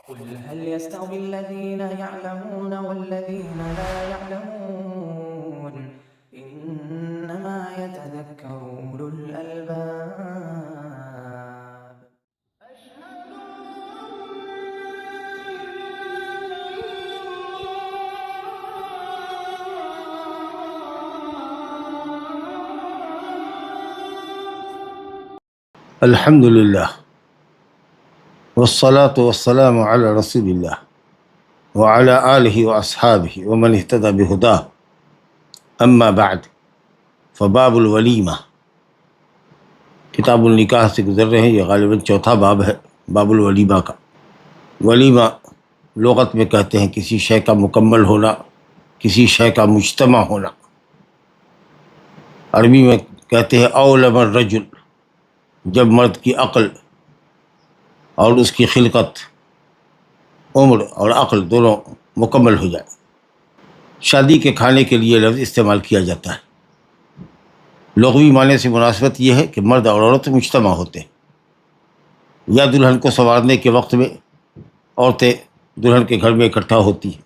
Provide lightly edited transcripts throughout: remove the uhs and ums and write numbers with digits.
قل هل يستوي الذين يعلمون والذين لا يعلمون إنما يتذكر أولو الألباب. الحمد للہ والصلاة والسلام علی رسول اللہ وعلی آلہ واصحابہ ومن اہتدی بہداہ اما بعد فباب الولیمہ. کتاب النکاح سے گزر رہے ہیں. یہ غالباً چوتھا باب ہے باب الولیمہ کا. ولیمہ لغت میں کہتے ہیں کسی شے کا مکمل ہونا، کسی شے کا مجتمع ہونا. عربی میں کہتے ہیں اولم الرجل، جب مرد کی عقل اور اس کی خلقت، عمر اور عقل دونوں مکمل ہو جائے. شادی کے کھانے کے لیے لفظ استعمال کیا جاتا ہے. لغوی معنی سے مناسبت یہ ہے کہ مرد اور عورت مجتمع ہوتے ہیں. یا دلہن کو سنوارنے کے وقت میں عورتیں دلہن کے گھر میں اکٹھا ہوتی ہیں،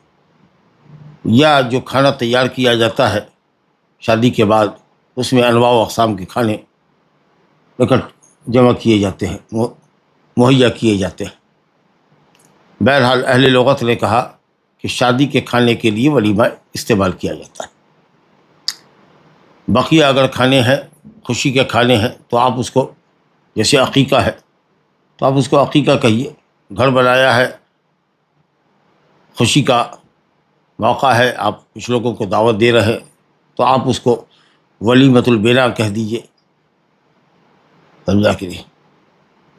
یا جو کھانا تیار کیا جاتا ہے شادی کے بعد اس میں انواع و اقسام کے کھانے جمع کیے جاتے ہیں، مہیا کیے جاتے ہیں. بہرحال اہل لغت نے کہا کہ شادی کے کھانے کے لیے ولیمہ استعمال کیا جاتا ہے. بقیہ اگر کھانے ہیں، خوشی کے کھانے ہیں، تو آپ اس کو، جیسے عقیقہ ہے تو آپ اس کو عقیقہ کہیے. گھر بنایا ہے، خوشی کا موقع ہے، آپ کچھ لوگوں کو دعوت دے رہے ہیں تو آپ اس کو ولیمۃ البناء کہہ دیجیے. سمجھا کہ نہیں؟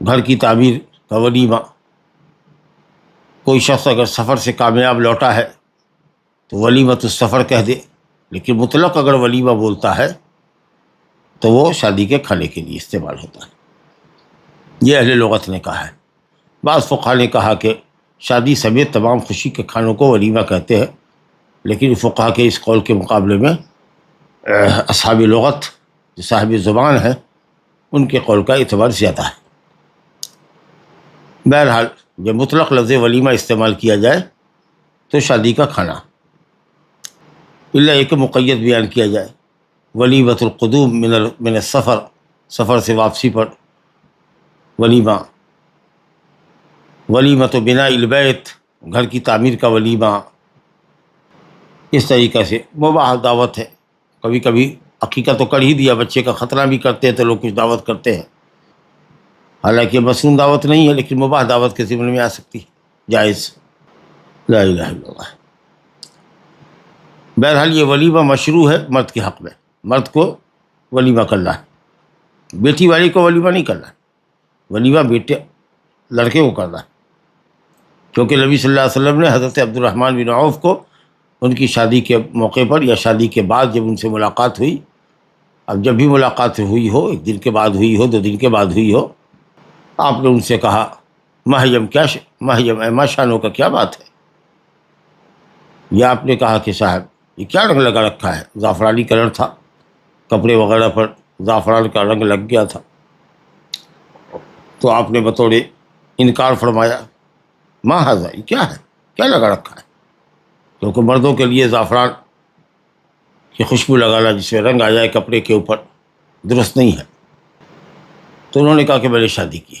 گھر کی تعمیر کا ولیمہ. کوئی شخص اگر سفر سے کامیاب لوٹا ہے تو ولیمۃ السفر کہہ دے. لیکن مطلق اگر ولیمہ بولتا ہے تو وہ شادی کے کھانے کے لیے استعمال ہوتا ہے. یہ اہل لغت نے کہا ہے. بعض فقہا نے کہا کہ شادی سمیت تمام خوشی کے کھانوں کو ولیمہ کہتے ہیں، لیکن فقہا کے اس قول کے مقابلے میں اصحاب لغت جو صاحب زبان ہے ان کے قول کا اعتبار زیادہ ہے. بہرحال جب مطلق لفظ ولیمہ استعمال کیا جائے تو شادی کا کھانا، الا ایک مقید بیان کیا جائے. ولیمۃ القدوم من السفر، سفر سے واپسی پر ولیمہ. ولیمۃ بناء البیت، گھر کی تعمیر کا ولیمہ. اس طریقے سے مباح دعوت ہے. کبھی کبھی عقیقہ تو کر ہی دیا، بچے کا ختنہ بھی کرتے ہیں تو لوگ کچھ دعوت کرتے ہیں. حالانکہ مصنون دعوت نہیں ہے، لیکن مباح دعوت کے ضمن میں آ سکتی ہے، جائز. لا الہ الا اللہ. بہرحال یہ ولیمہ مشروع ہے مرد کے حق میں. مرد کو ولیمہ کرنا ہے، بیٹی والی کو ولیمہ نہیں کرنا ہے. ولیمہ بیٹے لڑکے کو کرنا ہے، کیونکہ نبی صلی اللہ علیہ وسلم نے حضرت عبد الرحمن بن عوف کو ان کی شادی کے موقع پر یا شادی کے بعد جب ان سے ملاقات ہوئی، اب جب بھی ملاقات ہوئی ہو، ایک دن کے بعد ہوئی ہو، 2 دن کے بعد ہوئی ہو، آپ نے ان سے کہا مہیم ماں شانوں کا کیا بات ہے. یا آپ نے کہا کہ صاحب یہ کیا رنگ لگا رکھا ہے؟ زعفرانی کلر تھا، کپڑے وغیرہ پر زعفران کا رنگ لگ گیا تھا. تو آپ نے بطور انکار فرمایا ما ھذا، یہ کیا ہے، کیا لگا رکھا ہے؟ کیونکہ مردوں کے لیے زعفران کی خوشبو لگانا جس میں رنگ آ جائے کپڑے کے اوپر درست نہیں ہے. تو انہوں نے کہا کہ میں نے شادی کی.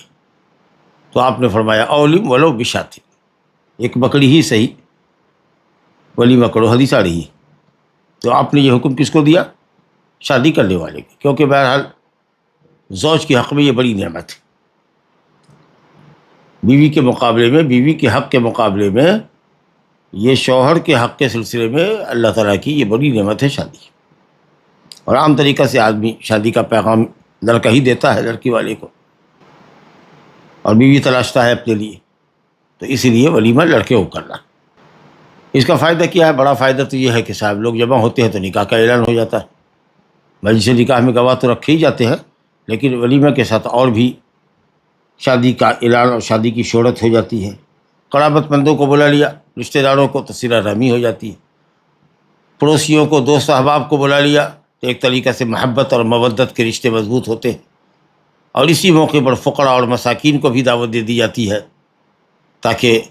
تو آپ نے فرمایا اولم ولو بشاۃ، ایک بکری ہی صحیح ولیمہ کرو، حدیث آ رہی ہے. تو آپ نے یہ حکم کس کو دیا؟ شادی کرنے والے کو، کیونکہ بہرحال زوج کے حق میں یہ بڑی نعمت ہے. بیوی کے مقابلے میں، بیوی کے حق کے مقابلے میں یہ شوہر کے حق کے سلسلے میں اللہ تعالیٰ کی یہ بڑی نعمت ہے شادی. اور عام طریقہ سے آدمی شادی کا پیغام لڑکا ہی دیتا ہے لڑکی والے کو، اور بیوی تلاشتا ہے اپنے لیے. تو اسی لیے ولیمہ لڑکے کو کرنا. اس کا فائدہ کیا ہے؟ بڑا فائدہ تو یہ ہے کہ صاحب لوگ جمع ہوتے ہیں تو نکاح کا اعلان ہو جاتا ہے. مجلس نکاح میں گواہ تو رکھے ہی جاتے ہیں، لیکن ولیمہ کے ساتھ اور بھی شادی کا اعلان اور شادی کی شہرت ہو جاتی ہے. قرابت مندوں کو بلا لیا، رشتہ داروں کو، تو صلہ رحمی ہو جاتی ہے. پڑوسیوں کو، دوست احباب کو بلا لیا تو ایک طریقہ سے محبت اور مودت کے رشتے مضبوط ہوتے ہیں. اور اسی موقع پر فقراء اور مساکین کو بھی دعوت دے دی جاتی ہے تاکہ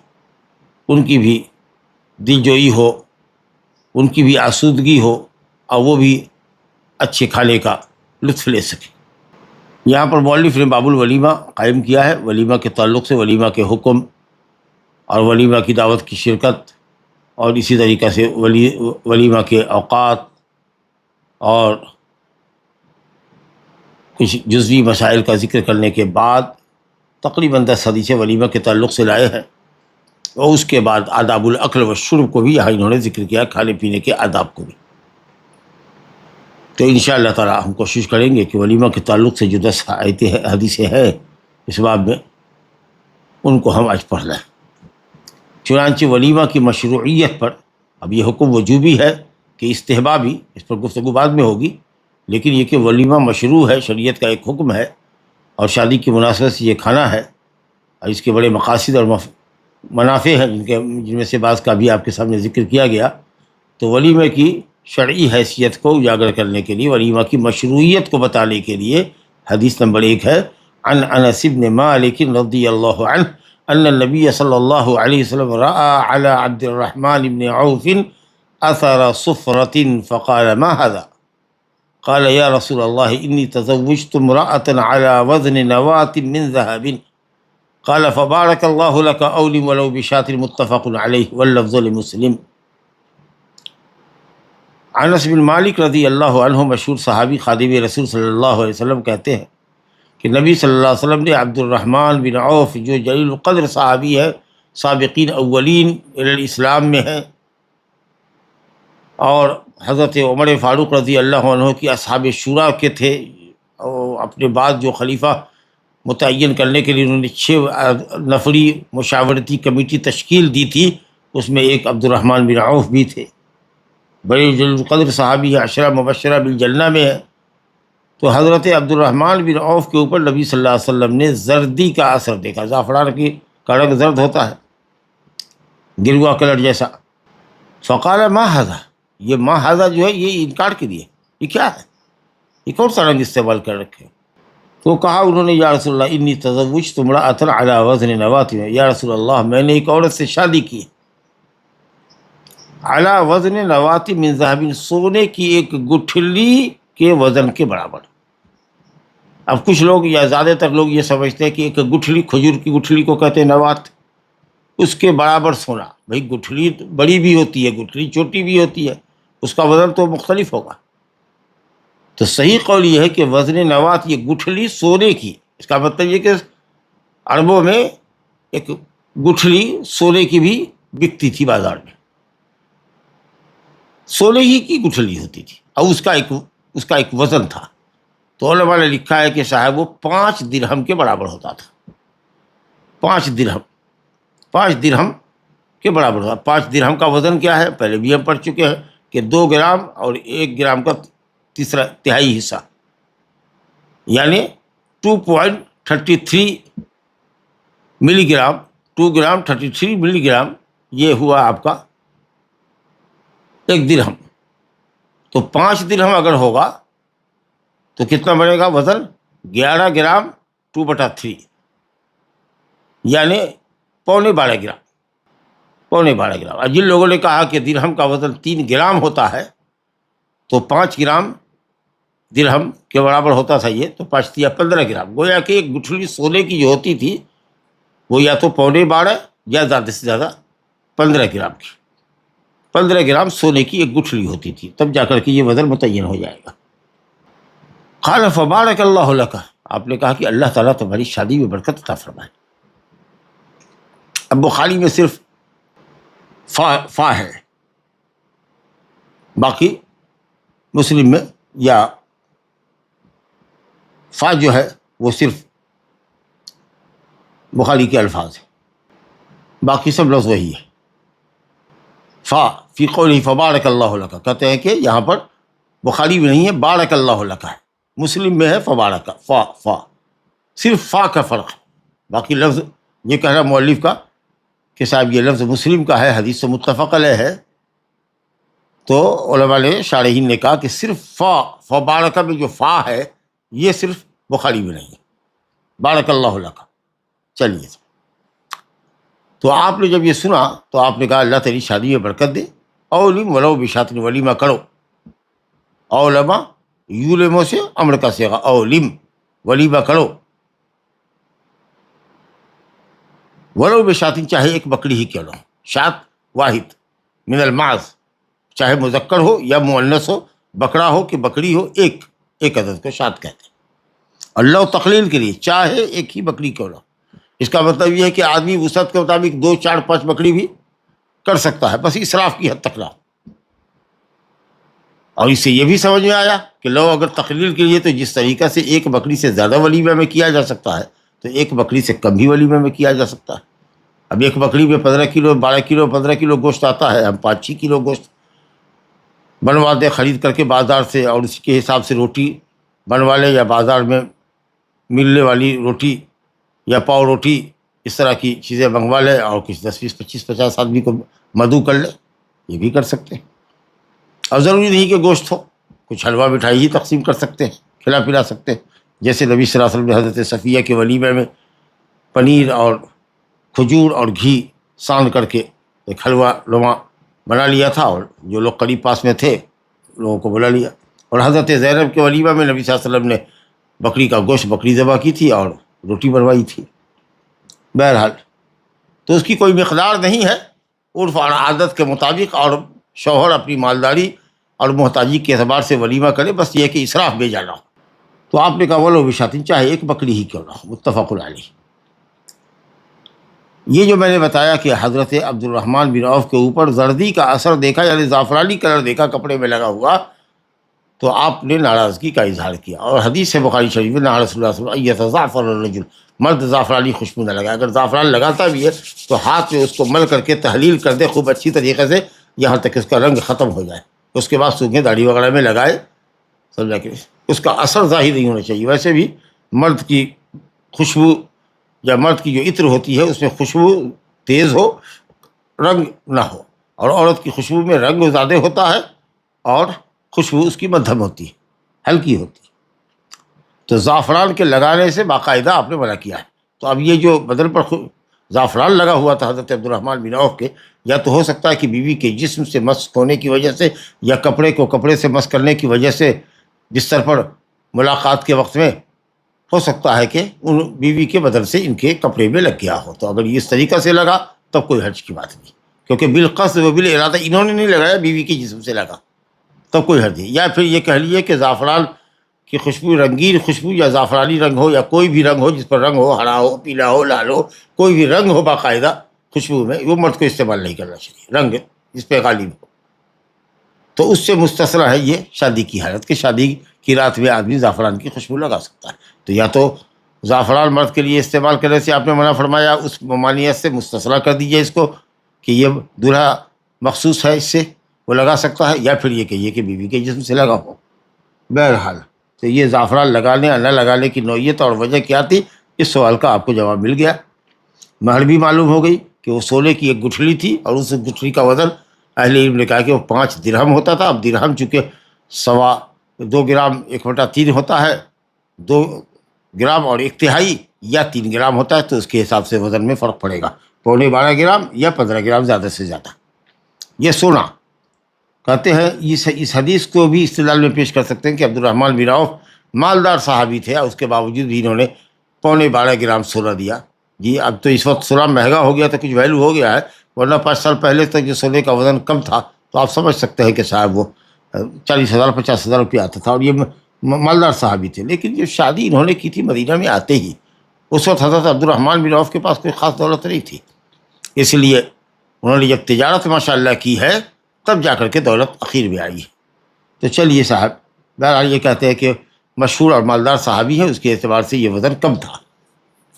ان کی بھی دل جوئی ہو، ان کی بھی آسودگی ہو، اور وہ بھی اچھے کھانے کا لطف لے سکیں۔ یہاں پر مؤلف نے باب الولیمہ قائم کیا ہے، ولیمہ کے تعلق سے ولیمہ کے حکم اور ولیمہ کی دعوت کی شرکت، اور اسی طریقہ سے ولیمہ کے اوقات اور کچھ جزوی مسائل کا ذکر کرنے کے بعد تقریباً 10 حدیثیں ولیمہ کے تعلق سے لائے ہیں، اور اس کے بعد آداب الاکل والشرب کو بھی یہاں انہوں نے ذکر کیا، کھانے پینے کے آداب کو بھی۔ تو انشاءاللہ تعالی ہم کوشش کریں گے کہ ولیمہ کے تعلق سے جو 10 حدیثیں ہیں اس باب میں، ان کو ہم آج پڑھ لیں۔ چنانچہ ولیمہ کی مشروعیت پر اب یہ حکم وجوبی ہے کہ استحبابی، اس پر گفتگو بعد میں ہوگی، لیکن یہ کہ ولیمہ مشروع ہے، شریعت کا ایک حکم ہے، اور شادی کی مناسبت سے یہ کھانا ہے، اور اس کے بڑے مقاصد اور منافع ہیں جن میں سے بعض کا بھی آپ کے سامنے ذکر کیا گیا۔ تو ولیمہ کی شرعی حیثیت کو اجاگر کرنے کے لیے، ولیمہ کی مشروعیت کو بتانے کے لیے حدیث نمبر 1 ہے، عن انس بن مالک رضی اللہ عنہ ان النبی صلی اللہ علیہ وسلم رأى على عبد الرحمن بن عوف اثر صفرة فقال ما هذا؟ قال يا رسول الله إني تزوجت امرأة على وزن نواة من ذهب قال فبارك الله لك أولم ولو بشاة، متفق عليه واللفظ لمسلم۔ انس بن مالک رضی اللہ عنہ مشہور صحابی خادم رسول صلی اللہ علیہ وسلم کہتے ہیں کہ نبی صلی اللہ علیہ وسلم نے عبد الرحمن بن عوف، جو جلیل القدر صحابی ہے، سابقین اولین الاسلام میں ہیں، اور حضرت عمر فاروق رضی اللہ عنہ کی اصحاب شورا کے تھے، اور اپنے بعد جو خلیفہ متعین کرنے کے لیے انہوں نے 6 نفری مشاورتی کمیٹی تشکیل دی تھی، اس میں ایک عبد الرحمن بن عوف بھی تھے، بڑے جلیل القدر صحابی ہیں، 10 مبشرہ بالجنہ میں ہیں۔ تو حضرت عبد الرحمن بن عوف کے اوپر نبی صلی اللہ علیہ وسلم نے زردی کا اثر دیکھا، زعفران کا رنگ زرد ہوتا ہے، گروا کلر جیسا۔ فقال ما هذا، یہ ما هذا جو ہے یہ انکار کے لیے، یہ کیا ہے، یہ کون سا رنگ استعمال کر رکھے؟ تو کہا انہوں نے یا رسول اللہ انی تزوجت امرأة علی وزن نواة، یا رسول اللہ میں نے ایک عورت سے شادی کی علی وزن نواة من ذهب، سونے کی ایک گٹھلی کے وزن کے برابر۔ اب کچھ لوگ یا زیادہ تر لوگ یہ سمجھتے ہیں کہ ایک گٹھلی، کھجور کی گٹھلی کو کہتے ہیں نوات، اس کے برابر سونا۔ بھئی گٹھلی بڑی بھی ہوتی ہے، گٹھلی چھوٹی بھی ہوتی ہے، اس کا وزن تو مختلف ہوگا۔ تو صحیح قول یہ ہے کہ وزن نوات یہ گٹھلی سونے کی، اس کا مطلب یہ کہ عربوں میں ایک گٹھلی سونے کی بھی بکتی تھی بازار میں، سونے ہی کی گٹھلی ہوتی تھی، اور اس کا ایک وزن تھا۔ تو علماء نے لکھا ہے کہ صاحب وہ 5 درہم کے برابر ہوتا تھا، 5 درہم کے برابر ہوتا۔ 5 درہم کا وزن کیا ہے پہلے بھی ہم پڑھ چکے ہیں کہ 2 گرام اور 1 گرام کا تہائی حصہ، یعنی 2.33 ملی گرام، 2 گرام 33 ملی گرام، یہ ہوا آپ کا 1 درہم۔ تو 5 درہم اگر ہوگا تو کتنا بنے گا وزن؟ 11 گرام 2/3، یعنی 12.25 گرام، 12.25 گرام۔ اور جن لوگوں نے کہا کہ درہم کا وزن 3 گرام ہوتا ہے تو 5 گرام درہم کے برابر ہوتا تھا، یہ تو 5 یا 15 گرام، گویا کہ ایک گٹھلی سونے کی جو ہوتی تھی وہ یا تو 12.25 یا زیادہ سے زیادہ 15 گرام کی، 15 گرام سونے کی ایک گٹھلی ہوتی تھی، تب جا کر کے یہ وزن متعین ہو جائے گا۔ قال فبارک اللہ لک، آپ نے کہا کہ اللہ تعالیٰ تمہاری شادی میں برکت عطا فرمائے۔ اب بخاری میں صرف فا ہے، باقی مسلم میں یا فا جو ہے وہ صرف بخاری کے الفاظ ہیں، باقی سب لفظ وہی ہے۔ فا فی قولہ فبارک اللہ لک، کہتے ہیں کہ یہاں پر بخاری میں نہیں ہے، بارک اللہ لک ہے، مسلم میں ہے فبارک، فا صرف فا کا فرق ہے، باقی لفظ یہ کہہ رہا مؤلف کا کہ صاحب یہ لفظ مسلم کا ہے، حدیث سے متفق علیہ ہے، تو علماء نے شارحین نے کہا کہ صرف فبارک میں جو فا ہے یہ صرف بخاری میں نہیں ہے، بارک اللہ لک۔ چلیے تو آپ نے جب یہ سنا تو آپ نے کہا اللہ تیری شادی میں برکت دے، اولم ولو بشاتن، ولیمہ کرو، اولما یولمو سے امر کا صیغہ، اولم ولیمہ کرو، ولو بشاتن، چاہے ایک بکری ہی کیوں نہ ہو، شات واحد من المعز، چاہے مذکر ہو یا مؤنث ہو، بکرا ہو کہ بکری ہو، ایک عدد کو شات کہتے ہیں۔ اللہ تقلیل کے لیے چاہے ایک ہی بکری کیوں نہ ہو، اس کا مطلب یہ ہے کہ آدمی وسعت کے مطابق 2 4 5 بکری بھی کر سکتا ہے، بس اسراف کی حد تک نہ ہو۔ اور اس سے یہ بھی سمجھ میں آیا کہ لو اگر تقلیل کے لیے تو جس طریقہ سے ایک بکری سے زیادہ ولیمہ میں کیا جا سکتا ہے تو ایک بکری سے کم بھی ولیمہ میں کیا جا سکتا ہے۔ اب ایک بکری میں 15 کلو 12 کلو 15 کلو گوشت آتا ہے، ہم 5 6 کلو گوشت بنوا دیں خرید کر کے بازار سے، اور اسی کے حساب سے روٹی بنوا لیں، یا بازار میں ملنے والی روٹی یا پاؤ روٹی اس طرح کی چیزیں منگوا لیں، اور کچھ 10 20 25 50 آدمی کو مدعو کر لیں، یہ بھی کر سکتے ہیں۔ اور ضروری نہیں کہ گوشت ہو، کچھ حلوہ مٹھائی ہی تقسیم کر سکتے ہیں، کھلا پلا سکتے ہیں، جیسے نبی صلی اللہ علیہ وسلم نے حضرت صفیہ کے ولیمے میں پنیر اور کھجور اور گھی سان کر کے ایک حلوہ نما بنا لیا تھا، اور جو لوگ قریب پاس میں تھے لوگوں کو بلا لیا۔ اور حضرت زینب کے ولیمہ میں نبی صلی اللہ علیہ وسلم نے بکری کا گوشت بکری ذبح کی تھی اور روٹی بنوائی تھی۔ بہرحال تو اس کی کوئی مقدار نہیں ہے، عرف اور عادت کے مطابق، اور شوہر اپنی مالداری اور محتاجی کے اعتبار سے ولیمہ کرے، بس یہ کہ اسراف بے جانا ہو۔ تو آپ نے کہا ولو بشاتن، چاہے ایک بکری ہی کیوں نہ ہو، متفق علیہ۔ یہ جو میں نے بتایا کہ حضرت عبد الرحمن بن عوف کے اوپر زردی کا اثر دیکھا، یعنی زعفرانی کلر دیکھا کپڑے میں لگا ہوا، تو آپ نے ناراضگی کا اظہار کیا، اور حدیث بخاری شریف میں نہا رسول اللہ صلی اللہ علیہ وسلم یتزعفر الرجل، مرد زعفرانی خوشبو نہ لگائے، اگر زعفران لگاتا بھی ہے تو ہاتھ میں اس کو مل کر کے تحلیل کر دے خوب اچھی طریقے سے، یہاں تک اس کا رنگ ختم ہو جائے، اس کے بعد سونگھیں داڑھی وغیرہ میں لگائے، سمجھا کہ اس کا اثر ظاہر نہیں ہونا چاہیے۔ ویسے بھی مرد کی خوشبو یا مرد کی جو عطر ہوتی ہے اس میں خوشبو تیز ہو، رنگ نہ ہو، اور عورت کی خوشبو میں رنگ زیادہ ہوتا ہے اور خوشبو اس کی مدھم ہوتی ہے، ہلکی ہوتی ہے۔ تو زعفران کے لگانے سے باقاعدہ آپ نے منع کیا ہے۔ تو اب یہ جو بدن پر زعفران لگا ہوا تھا حضرت عبد الرحمن بن عوف کے، یا تو ہو سکتا ہے کہ بیوی کے جسم سے مس ہونے کی وجہ سے، یا کپڑے کو کپڑے سے مس کرنے کی وجہ سے بستر پر ملاقات کے وقت میں ہو سکتا ہے کہ ان بیوی کے بدن سے ان کے کپڑے میں لگ گیا ہو۔ تو اگر یہ اس طریقہ سے لگا تب کوئی حرج کی بات نہیں، کیونکہ بالقصد و بالارادہ انہوں نے نہیں لگایا، بیوی کے جسم سے لگا، تب کوئی حرج نہیں۔ یا پھر یہ کہہ لیے کہ زعفران کی خوشبو رنگین خوشبو، یا زعفرانی رنگ ہو، یا کوئی بھی رنگ ہو جس پر رنگ ہو، ہرا ہو، پیلا ہو، لال ہو، کوئی بھی رنگ ہو باقاعدہ خوشبو میں، وہ مرد کو استعمال نہیں کرنا چاہیے، رنگ اس پہ غالب ہو۔ تو اس سے مستثنیٰ ہے یہ شادی کی حالت، کہ شادی کی رات میں آدمی زعفران کی خوشبو لگا سکتا ہے۔ تو یا تو زعفران مرد کے لیے استعمال کرنے سے آپ نے منع فرمایا، اس ممانعت سے مستثنیٰ کر دیجیے اس کو کہ یہ دولہا مخصوص ہے، اس سے وہ لگا سکتا ہے، یا پھر یہ کہیے کہ بیوی کے جسم سے لگا ہو۔ بہرحال تو یہ زعفران لگانے یا نہ لگانے کی نوعیت اور وجہ کیا تھی، اس سوال کا آپ کو جواب مل گیا۔ مہر بھی معلوم ہو گئی کہ وہ سونے کی ایک گٹھلی تھی، اور اس گٹھلی کا وزن اہل علم نے کہا کہ وہ 5 درہم ہوتا تھا۔ اب درہم چونکہ 2.25 گرام 1/3 ہوتا ہے، 2 گرام اور 1/3 یا 3 گرام ہوتا ہے، تو اس کے حساب سے وزن میں فرق پڑے گا، 12.25 گرام یا 15 گرام زیادہ سے زیادہ۔ یہ سونا کہتے ہیں، اس حدیث کو بھی استدلال میں پیش کر سکتے ہیں کہ عبد الرحمن بن عوف مالدار صحابی تھے، اور اس کے باوجود بھی انہوں نے 12.25 گرام سونا دیا۔ جی اب تو اس وقت سونا مہنگا ہو گیا تو کچھ ویلو ہو گیا ہے، ورنہ 5 سال پہلے تک جو سونے کا وزن کم تھا تو آپ سمجھ سکتے ہیں کہ صاحب وہ 40,000 50,000 روپیہ آتا تھا، اور یہ مالدار صحابی تھے۔ لیکن جو شادی انہوں نے کی تھی مدینہ میں آتے ہی، اس وقت حضرت عبد الرحمن بن عوف کے پاس کوئی خاص دولت نہیں تھی، اس لیے انہوں نے جب تجارت ماشاءاللہ کی ہے تب جا کر کے دولت اخیر میں آئی ہے۔ تو چلیے صاحب، بہرحال یہ کہتے ہیں کہ مشہور اور مالدار صحابی ہے، اس کے اعتبار سے یہ وزن کم تھا۔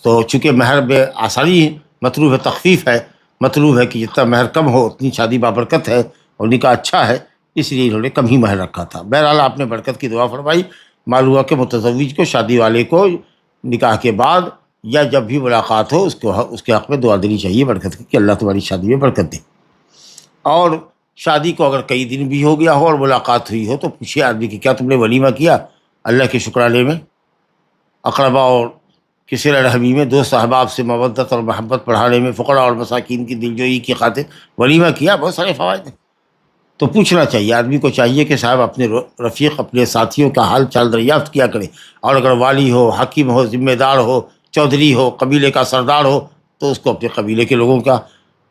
تو چونکہ مہر بے آسانی مطلوب ہے، تخفیف ہے، مطلوب ہے کہ جتنا مہر کم ہو اتنی شادی بابرکت ہے اور نکاح اچھا ہے، اس لیے انہوں نے کم ہی مہر رکھا تھا۔ بہرحال آپ نے برکت کی دعا فرمائی، معلوم ہوا کہ متزوج کو، شادی والے کو نکاح کے بعد یا جب بھی ملاقات ہو اس کے حق میں دعا دینی چاہیے برکت کی، کہ اللہ تمہاری شادی میں برکت دے۔ اور شادی کو اگر کئی دن بھی ہو گیا ہو اور ملاقات ہوئی ہو تو پوچھے آدمی کہ کیا تم نے ولیمہ کیا اللہ کے شکرانے میں، اقربا اور کہ صلہ رحمی میں، دوست احباب سے مودت اور محبت بڑھانے میں، فقراء اور مساکین کی دلجوئی کی خاطر ولیمہ کیا، بہت سارے فوائد ہیں۔ تو پوچھنا چاہیے، آدمی کو چاہیے کہ صاحب اپنے رفیق، اپنے ساتھیوں کا حال چال دریافت کیا کرے، اور اگر والی ہو، حاکم ہو، ذمہ دار ہو، چودھری ہو، قبیلے کا سردار ہو، تو اس کو اپنے قبیلے کے لوگوں کا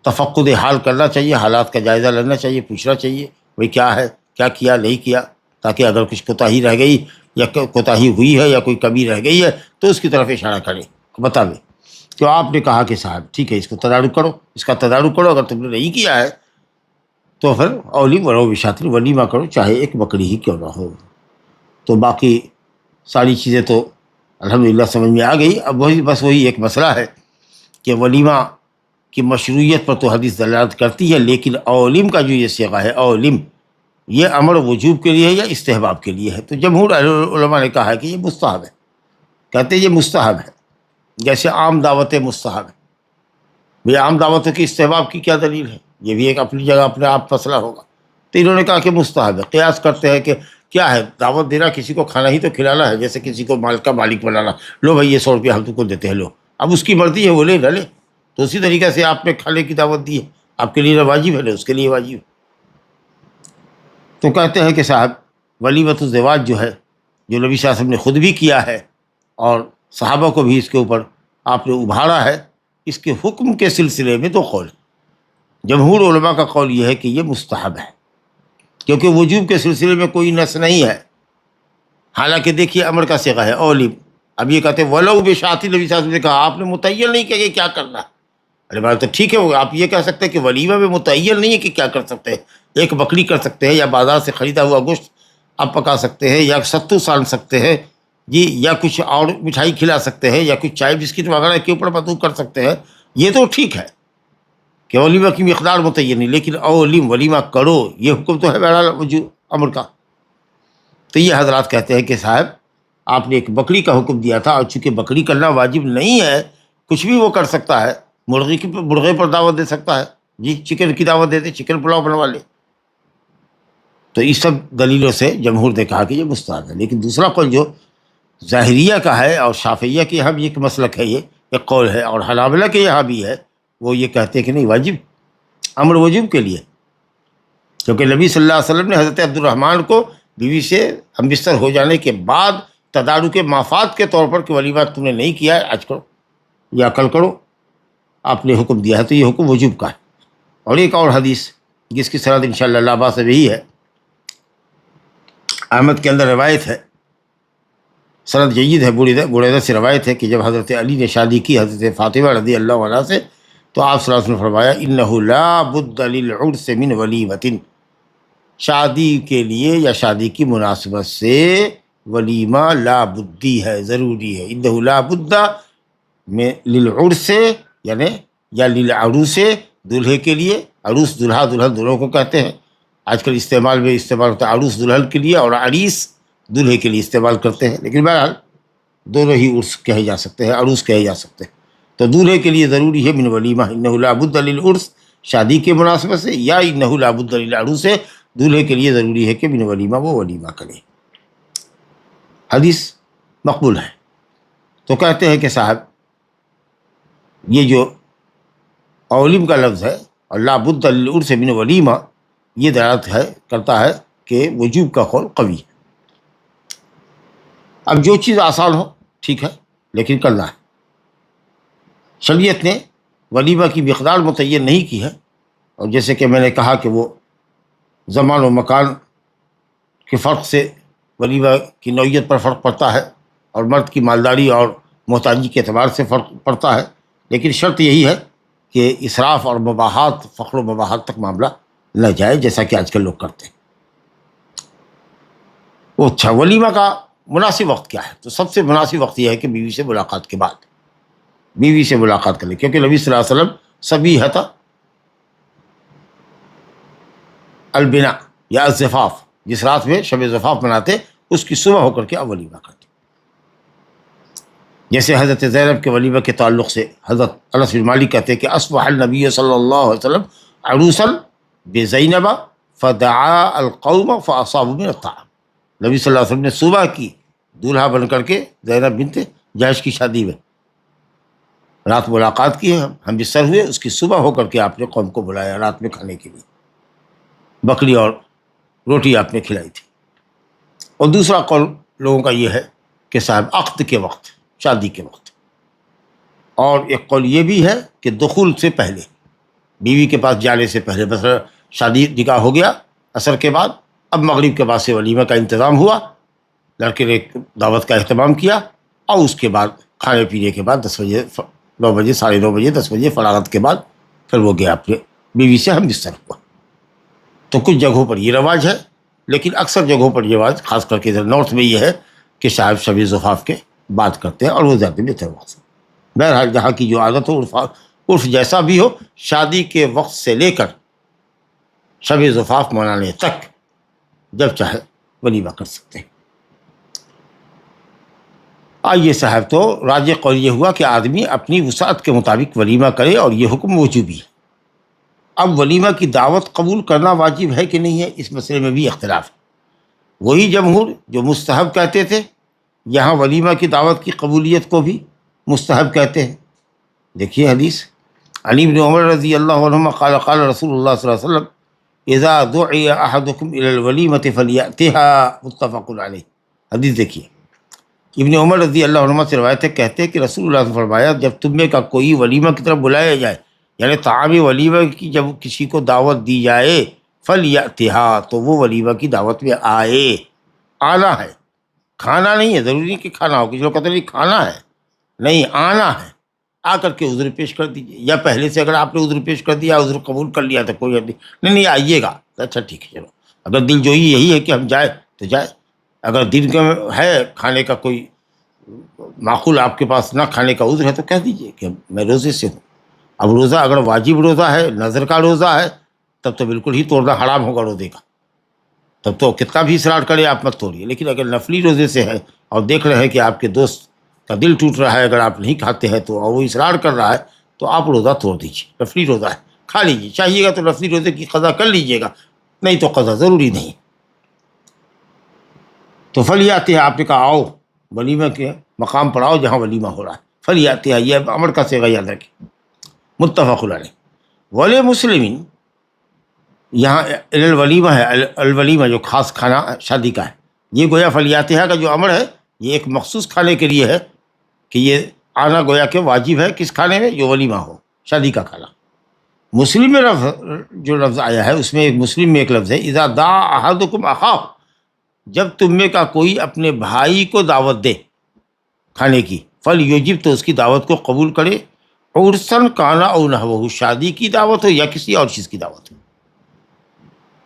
تفقد حال کرنا چاہیے، حالات کا جائزہ لینا چاہیے، پوچھنا چاہیے بھئی کیا ہے، کیا کیا نہیں کیا، تاکہ اگر کچھ کوتاہی رہ گئی یا کوتاہی ہوئی ہے یا کوئی کمی رہ گئی ہے تو اس کی طرف اشارہ کرے، بتا دیں۔ تو آپ نے کہا کہ صاحب ٹھیک ہے، اس کو تدارک کرو، اس کا تدارک کرو، اگر تم نے نہیں کیا ہے تو پھر اولی ولو بشاطر، ولیمہ کرو، چاہے ایک بکری ہی کیوں نہ ہو۔ تو باقی ساری چیزیں تو الحمدللہ سمجھ میں آ گئی۔ اب وہی ایک مسئلہ ہے کہ ولیمہ کی مشروعیت پر تو حدیث دلالت کرتی ہے، لیکن اولم کا جو یہ صیغہ ہے، اولم، یہ امر وجوب کے لیے ہے یا استحباب کے لیے ہے؟ تو جمہور علماء نے کہا ہے کہ یہ مستحب ہے، کہتے ہیں یہ مستحب ہے، جیسے عام دعوت مستحب ہے۔ بھئی عام دعوتوں کی استحباب کی کیا دلیل ہے؟ یہ بھی ایک اپنی جگہ اپنے آپ مسئلہ ہوگا۔ تو انہوں نے کہا کہ مستحب ہے، قیاس کرتے ہیں کہ کیا ہے، دعوت دینا، کسی کو کھانا ہی تو کھلانا ہے، جیسے کسی کو مال کا مالک بنانا، لو بھائی یہ 100 روپیہ ہم تم کو دیتے ہیں، لو، اب اس کی مرضی ہے، وہ لے نہ لے۔ تو اسی طریقے سے آپ نے کھانے کی دعوت دی ہے، آپ کے لیے واجب ہے، نہ اس کے لیے واجب ہے۔ تو کہتے ہیں کہ صاحب ولیمۃ الزواج جو ہے، جو نبی صلی اللہ علیہ وسلم نے خود بھی کیا ہے اور صحابہ کو بھی اس کے اوپر آپ نے ابھارا ہے، اس کے حکم کے سلسلے میں دو قول ہیں۔ جمہور علماء کا قول یہ ہے کہ یہ مستحب ہے، کیونکہ وجوب کے سلسلے میں کوئی نص نہیں ہے۔ حالانکہ دیکھیے امر کا صیغہ ہے اولم، اب یہ کہتے ہیں ولو بشاطر، نبی صلی اللہ علیہ وسلم نے کہا، آپ نے متعین نہیں کیا کہ کیا کرنا ہے۔ ارے بات تو ٹھیک ہے، آپ یہ کہہ سکتے ہیں کہ ولیمہ میں متعین نہیں ہے کہ کیا کر سکتے ہیں، ایک بکری کر سکتے ہیں، یا بازار سے خریدا ہوا گوشت آپ پکا سکتے ہیں، یا ستو سان سکتے ہیں جی، یا کچھ اور مٹھائی کھلا سکتے ہیں، یا کچھ چائے بسکٹ وغیرہ کے اوپر مدعو کر سکتے ہیں، یہ تو ٹھیک ہے کہ ولیمہ کی مقدار متعین نہیں، لیکن اولم، ولیمہ کرو، یہ حکم تو ہے بہرحال وجوب امر کا۔ تو یہ حضرات کہتے ہیں کہ صاحب آپ نے ایک بکری کا حکم دیا تھا، اور چونکہ بکری کرنا واجب نہیں ہے، کچھ بھی وہ کر سکتا ہے، مرغے پر دعوت دے سکتا ہے، جی چکن کی دعوت دے دے، چکن پلاؤ بنوا لے۔ تو اس سب دلیلوں سے جمہور نے کہا کہ یہ مستحب ہے۔ لیکن دوسرا قول جو ظاہریہ کا ہے اور شافعیہ کے یہاں بھی ایک مسلک ہے، یہ ایک قول ہے، اور حنابلہ کے یہاں بھی ہے، وہ یہ کہتے ہیں کہ نہیں، واجب، امر وجوب کے لیے، کیونکہ نبی صلی اللہ علیہ وسلم نے حضرت عبد الرحمن کو بیوی سے ہم بستر ہو جانے کے بعد تدارک مافات کے طور پر کہ ولیمہ تم نے نہیں کیا ہے، آج کرو یا کل کرو، آپ نے حکم دیا ہے، تو یہ حکم وجوب کا ہے۔ اور ایک اور حدیث جس کی سند انشاءاللہ لا باس بھی ہے، احمد کے اندر روایت ہے، سند جید ہے، بریدہ سے روایت ہے کہ جب حضرت علی نے شادی کی حضرت فاطمہ رضی اللہ عنہ سے، تو آپ صلی اللہ علیہ وسلم نے فرمایا انہ لا بد للعرس من ولیمۃ، شادی کے لیے یا شادی کی مناسبت سے ولیمہ لا بدی ہے، ضروری ہے۔ انہ لا بد میں للعرس یعنی یا للعروس، دولہے کے لیے، عروس دولہا، دلہن دونوں کو کہتے ہیں، آج کل استعمال ہوتا ہے عروس دلہن کے لیے، اور عریس دولہے کے لیے استعمال کرتے ہیں، لیکن بہرحال دونوں ہی عرس کہے جا سکتے ہیں، عروس کہے جا سکتے ہیں۔ تو دولہے کے لیے ضروری ہے من ولیمہ، انہ لا بد للعرس، شادی کے مناسبت سے، یا انہ لا بد للعروس، دولہے کے لیے ضروری ہے کہ من ولیمہ، وہ ولیمہ کرے۔ حدیث مقبول ہے۔ تو کہتے ہیں کہ صاحب یہ جو اولم کا لفظ ہے اور لا بد للعرس من ولیمہ، یہ دلالت کرتا ہے کہ وجوب کا قول قوی ہے۔ اب جو چیز آسان ہو ٹھیک ہے، لیکن کرنا ہے۔ شریعت نے ولیمہ کی مقدار متعین نہیں کی ہے، اور جیسے کہ میں نے کہا کہ وہ زمان و مکان کے فرق سے ولیمہ کی نوعیت پر فرق پڑتا ہے، اور مرد کی مالداری اور محتاجی کے اعتبار سے فرق پڑتا ہے، لیکن شرط یہی ہے کہ اسراف اور مباحات، فخر و مباحات تک معاملہ نہ جائے، جیسا کہ آج کل لوگ کرتے ہیں۔ وہ اچھا، ولیمہ کا مناسب وقت کیا ہے؟ تو سب سے مناسب وقت یہ ہے کہ بیوی سے ملاقات کے بعد بیوی سے ملاقات کریں، کیونکہ نبی صلی اللہ علیہ وسلم صبیحۃ البنا یا الزفاف، جس رات میں شب زفاف مناتے، اس کی صبح ہو کر کے اب ولیمہ کرتے۔ جیسے حضرت زینب کے ولیمہ کے تعلق سے حضرت انس بن مالک کہتے ہیں کہ اصبح النبی صلی اللہ علیہ وسلم عروسا بزینب فدعا القوم فاصابوا من الطعام، نبی صلی اللہ علیہ وسلم نے صبح کی دولہا بن کر کے زینب بنت جہش کی شادی میں رات ملاقات کی ہے، ہم بستر ہوئے، اس کی صبح ہو کر کے آپ نے قوم کو بلایا رات میں کھانے کے لیے، بکری اور روٹی آپ نے کھلائی تھی۔ اور دوسرا قول لوگوں کا یہ ہے کہ صاحب عقد کے وقت، شادی کے وقت، اور ایک قول یہ بھی ہے کہ دخول سے پہلے، بیوی کے پاس جانے سے پہلے، بس شادی نکاح ہو گیا عصر کے بعد، اب مغرب کے بعد سے ولیمہ کا انتظام ہوا، لڑکے نے دعوت کا اہتمام کیا، اور اس کے بعد کھانے پینے کے بعد 10 بجے، 9 بجے، 9:30 بجے، 10 بجے فراغت کے بعد پھر وہ گیا اپنے بیوی سے ہم بستر ہوا۔ تو کچھ جگہوں پر یہ رواج ہے، لیکن اکثر جگہوں پر یہ رواج، خاص کر کے ادھر نارتھ میں یہ ہے کہ صاحب شب زفاف کے بات کرتے ہیں، اور وہ زیادہ بہتر وقت سے۔ بہرحال جہاں کی جو عادت ہو، عرف جیسا بھی ہو، شادی کے وقت سے لے کر شب زفاف منانے تک جب چاہے ولیمہ کر سکتے ہیں۔ آئیے صاحب، تو راجح قول یہ ہوا کہ آدمی اپنی وسعت کے مطابق ولیمہ کرے، اور یہ حکم وجوبی ہے۔ اب ولیمہ کی دعوت قبول کرنا واجب ہے کہ نہیں ہے، اس مسئلے میں بھی اختلاف ہے۔ وہی جمہور جو مستحب کہتے تھے، یہاں ولیمہ کی دعوت کی قبولیت کو بھی مستحب کہتے ہیں۔ دیکھیے حدیث، علی بن عمر رضی اللہ عنہما قال قال رسول اللہ صلی اللہ علیہ وسلم اذا دعی احدکم الی الولیمۃ فلیأتها، متفق علیہ۔ حدیث دیکھیے، ابن عمر رضی اللہ عنہ سے روایت ہے، کہتے ہیں کہ رسول اللہ نے فرمایا، جب تم میں کا کوئی ولیمہ کی طرف بلایا جائے، یعنی طعام ولیمہ کی جب کسی کو دعوت دی جائے، فلیأتها، تو وہ ولیمہ کی دعوت میں آئے۔ آنا ہے، کھانا نہیں ہے، ضروری نہیں کہ کھانا ہو، کسی لوگ کہتے نہیں کھانا ہے، نہیں، آنا ہے، آ کر کے عذر پیش کر دیجیے، یا پہلے سے اگر آپ نے عذر پیش کر دیا، عذر قبول کر لیا تو کوئی نہیں آئیے گا، اچھا ٹھیک ہے، چلو اگر دل جوئی یہی ہے کہ ہم جائیں تو جائیں، اگر دن کا ہے کھانے کا کوئی معقول آپ کے پاس نہ کھانے کا عذر ہے تو کہہ دیجیے کہ میں روزے سے ہوں۔ اب روزہ اگر واجب روزہ ہے، نظر کا روزہ ہے، تب تو بالکل ہی توڑنا حرام ہوگا روزے کا، تب تو کتنا بھی اصرار کرے آپ مت توڑیے۔ لیکن اگر نفلی روزے سے ہے اور دیکھ رہے ہیں کہ آپ کے دوست کا دل ٹوٹ رہا ہے اگر آپ نہیں کھاتے ہیں تو، اور وہ اصرار کر رہا ہے، تو آپ روزہ توڑ دیجیے، نفلی روزہ ہے، کھا لیجیے، چاہیے گا تو نفلی روزے کی قضا کر لیجیے گا، نہیں تو قضا ضروری نہیں۔ تو فلیاتہ، آپ نے کہا آؤ ولیمہ کے مقام پر آؤ جہاں ولیمہ ہو رہا ہے، فلیاتہ، یہ امر کا صیغہ یاد رکھیں، متفق علیہ۔ ولی مسلمین، یہاں الولیمہ ہے، الولیمہ جو خاص کھانا شادی کا ہے، یہ گویا فلیاتہ کا جو امر ہے یہ ایک مخصوص کھانے کے لیے ہے، کہ یہ آنا گویا کہ واجب ہے کس کھانے میں، جو ولیمہ ہو، شادی کا کھانا۔ مسلم میں جو لفظ آیا ہے اس میں، مسلم میں ایک لفظ ہے اذا دعا احدکم اخاہ، جب تم میں کا کوئی اپنے بھائی کو دعوت دے کھانے کی، فلیجب، تو اس کی دعوت کو قبول کرے، عرسن کانا او نحوہ، شادی کی دعوت ہو یا کسی اور چیز کی دعوت ہو۔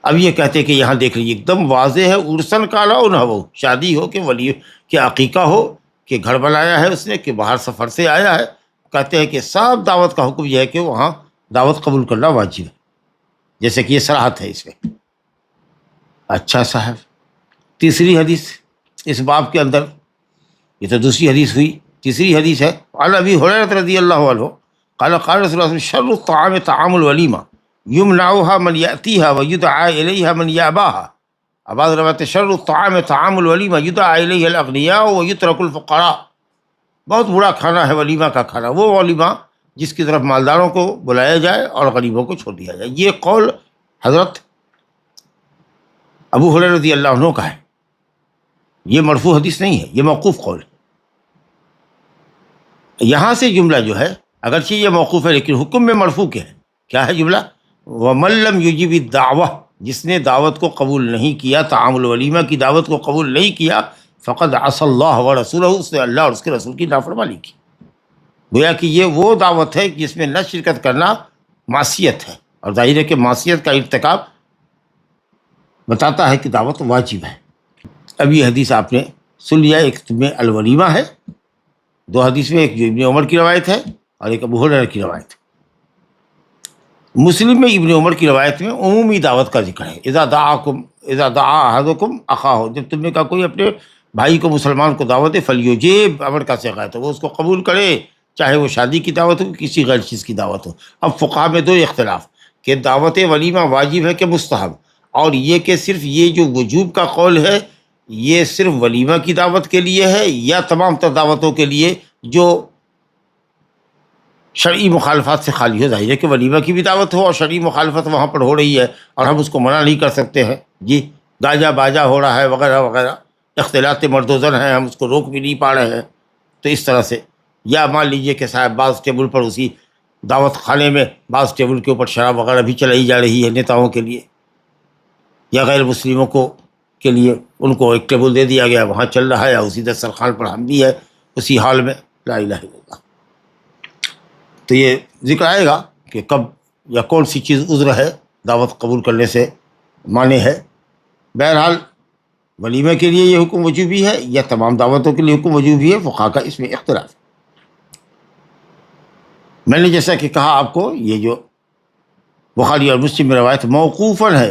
اب یہ کہتے کہ یہاں دیکھ لیجیے ایک دم واضح ہے، عرسن کانا او نحوہ، شادی ہو کہ ولی کہ عقیقہ ہو کہ گھر بنایا ہے اس نے، کہ باہر سفر سے آیا ہے، کہتے ہیں کہ سب دعوت کا حکم یہ ہے کہ وہاں دعوت قبول کرنا واجب ہے، جیسے کہ یہ صراحت ہے اس میں۔ اچھا صاحب، تیسری حدیث اس باب کے اندر، یہ تو دوسری حدیث ہوئی، تیسری حدیث ہے، عن ابی ہریرہ رضی اللہ عنہ قال قال رسول اللہ شر الطعام طعام الولیمہ یمنعها من یأتیها ویدعى الیها من یأباها۔ بعض روایت شر الطعام طعام الولیمہ یدعى الیہ الاغنیاء ویترک الفقراء، بہت برا کھانا ہے ولیمہ کا کھانا، وہ ولیمہ جس کی طرف مالداروں کو بلایا جائے اور غریبوں کو چھوڑ دیا جائے۔ یہ قول حضرت ابو ہریرہ رضی اللہ عنہ کا ہے، یہ مرفوع حدیث نہیں ہے، یہ موقوف قول ہے۔ یہاں سے جملہ جو ہے اگرچہ یہ موقوف ہے لیکن حکم میں مرفوع کیا ہے جملہ، وَمَن لَّمْ يُجِبِ الدَّعْوَةَ، جس نے دعوت کو قبول نہیں کیا، طعام الولیمہ کی دعوت کو قبول نہیں کیا، فقد عصى اللہ ورسولہ، اس نے اللہ اور اس کے رسول کی نافرمانی کی۔ گویا کہ یہ وہ دعوت ہے جس میں نہ شرکت کرنا معصیت ہے، اور ظاہر ہے کہ معصیت کا ارتکاب بتاتا ہے کہ دعوت واجب ہے۔ اب یہ حدیث آپ نے سن لیا، ایک میں الولیمہ ہے، دو حدیث میں، ایک جو ابن عمر کی روایت ہے اور ایک ابو ہریرہ کی روایت ہے۔ مسلم میں ابن عمر کی روایت میں عمومی دعوت کا ذکر ہے، اذا دعا احدکم اخاہ، جب تم میں کا کوئی اپنے بھائی کو، مسلمان کو دعوت دے، فلیجب، امر کا صیغہ ہے تو وہ اس کو قبول کرے، چاہے وہ شادی کی دعوت ہو کسی غیر چیز کی دعوت ہو۔ اب فقہا میں دو اختلاف کہ دعوت ولیمہ واجب ہے کہ مستحب، اور یہ کہ صرف یہ جو وجوب کا قول ہے یہ صرف ولیمہ کی دعوت کے لیے ہے یا تمام تر دعوتوں کے لیے جو شرعی مخالفات سے خالی ہو. ظاہر ہے کہ ولیمہ کی بھی دعوت ہو اور شرعی مخالفت وہاں پر ہو رہی ہے اور ہم اس کو منع نہیں کر سکتے ہیں. جی گاجا باجا ہو رہا ہے وغیرہ وغیرہ، اختلاط مرد و زن ہیں، ہم اس کو روک بھی نہیں پا رہے ہیں. تو اس طرح سے، یا مان لیجیے کہ صاحب بعض ٹیبل پر اسی دعوت خانے میں بعض ٹیبل کے اوپر شراب وغیرہ بھی چلائی جا رہی ہے نیتاؤں کے لیے یا غیر مسلموں کو کے لیے، ان کو ایک ٹیبل دے دیا گیا، وہاں چل رہا ہے، یا اسی دسترخوان پر ہم بھی ہے اسی حال میں. لا الہ الا اللہ. تو یہ ذکر آئے گا کہ کب یا کون سی چیز عذر ہے دعوت قبول کرنے سے مانع ہے. بہرحال ولیمہ کے لیے یہ حکم وجوبی ہے یا تمام دعوتوں کے لیے حکم وجوبی ہے، فقہا کا اس میں اختلاف. میں نے جیسا کہ کہا آپ کو، یہ جو بخاری اور مسلم میں روایت موقوفاً ہے،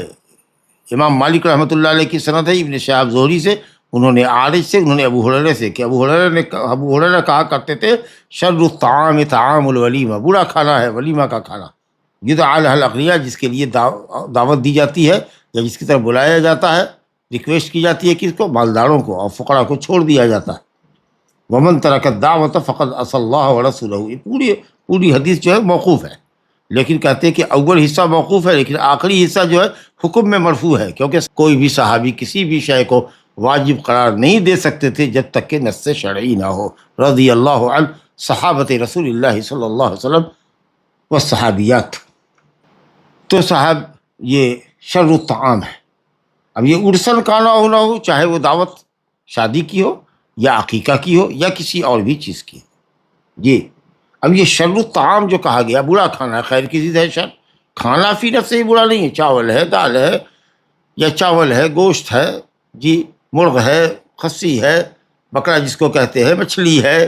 امام مالک رحمۃ اللہ علیہ کی سند ہے ابن شہاب زہری سے، انہوں نے عارج سے، انہوں نے ابو ہریرہ سے، کہ ابو ہریرہ کہا کرتے تھے شر الطعام طعام الولیمہ، برا کھانا ہے ولیمہ کا کھانا. یدعی لہ الاغنیاء، جس کے لیے دعوت دی جاتی ہے یا جس کی طرف بلایا جاتا ہے، ریکویسٹ کی جاتی ہے کس کو؟ مالداروں کو، اور فقراء کو چھوڑ دیا جاتا ہے. ومن ترک الدعوۃ فقد عصی اللہ ورسولہ. یہ پوری حدیث جو ہے موقوف ہے، لیکن کہتے ہیں کہ اول حصہ موقوف ہے لیکن آخری حصہ جو ہے حکم میں مرفوع ہے، کیونکہ کوئی بھی صحابی کسی بھی شے کو واجب قرار نہیں دے سکتے تھے جب تک کہ نص شرعی نہ ہو. رضی اللہ عن صحابۃ رسول اللہ صلی اللہ علیہ وسلم والصحابیات. تو صاحب یہ شر الطعام ہے. اب یہ ارسل کانا ہو نہ ہو، چاہے وہ دعوت شادی کی ہو یا عقیقہ کی ہو یا کسی اور بھی چیز کی. جی اب یہ شر الطعام جو کہا گیا، برا کھانا ہے، خیر کی چیز ہے شر. کھانا فی نفس سے ہی برا نہیں ہے، چاول ہے، دال ہے، یا چاول ہے، گوشت ہے، جی مرغ ہے، خسی ہے، بکرا جس کو کہتے ہیں، مچھلی ہے،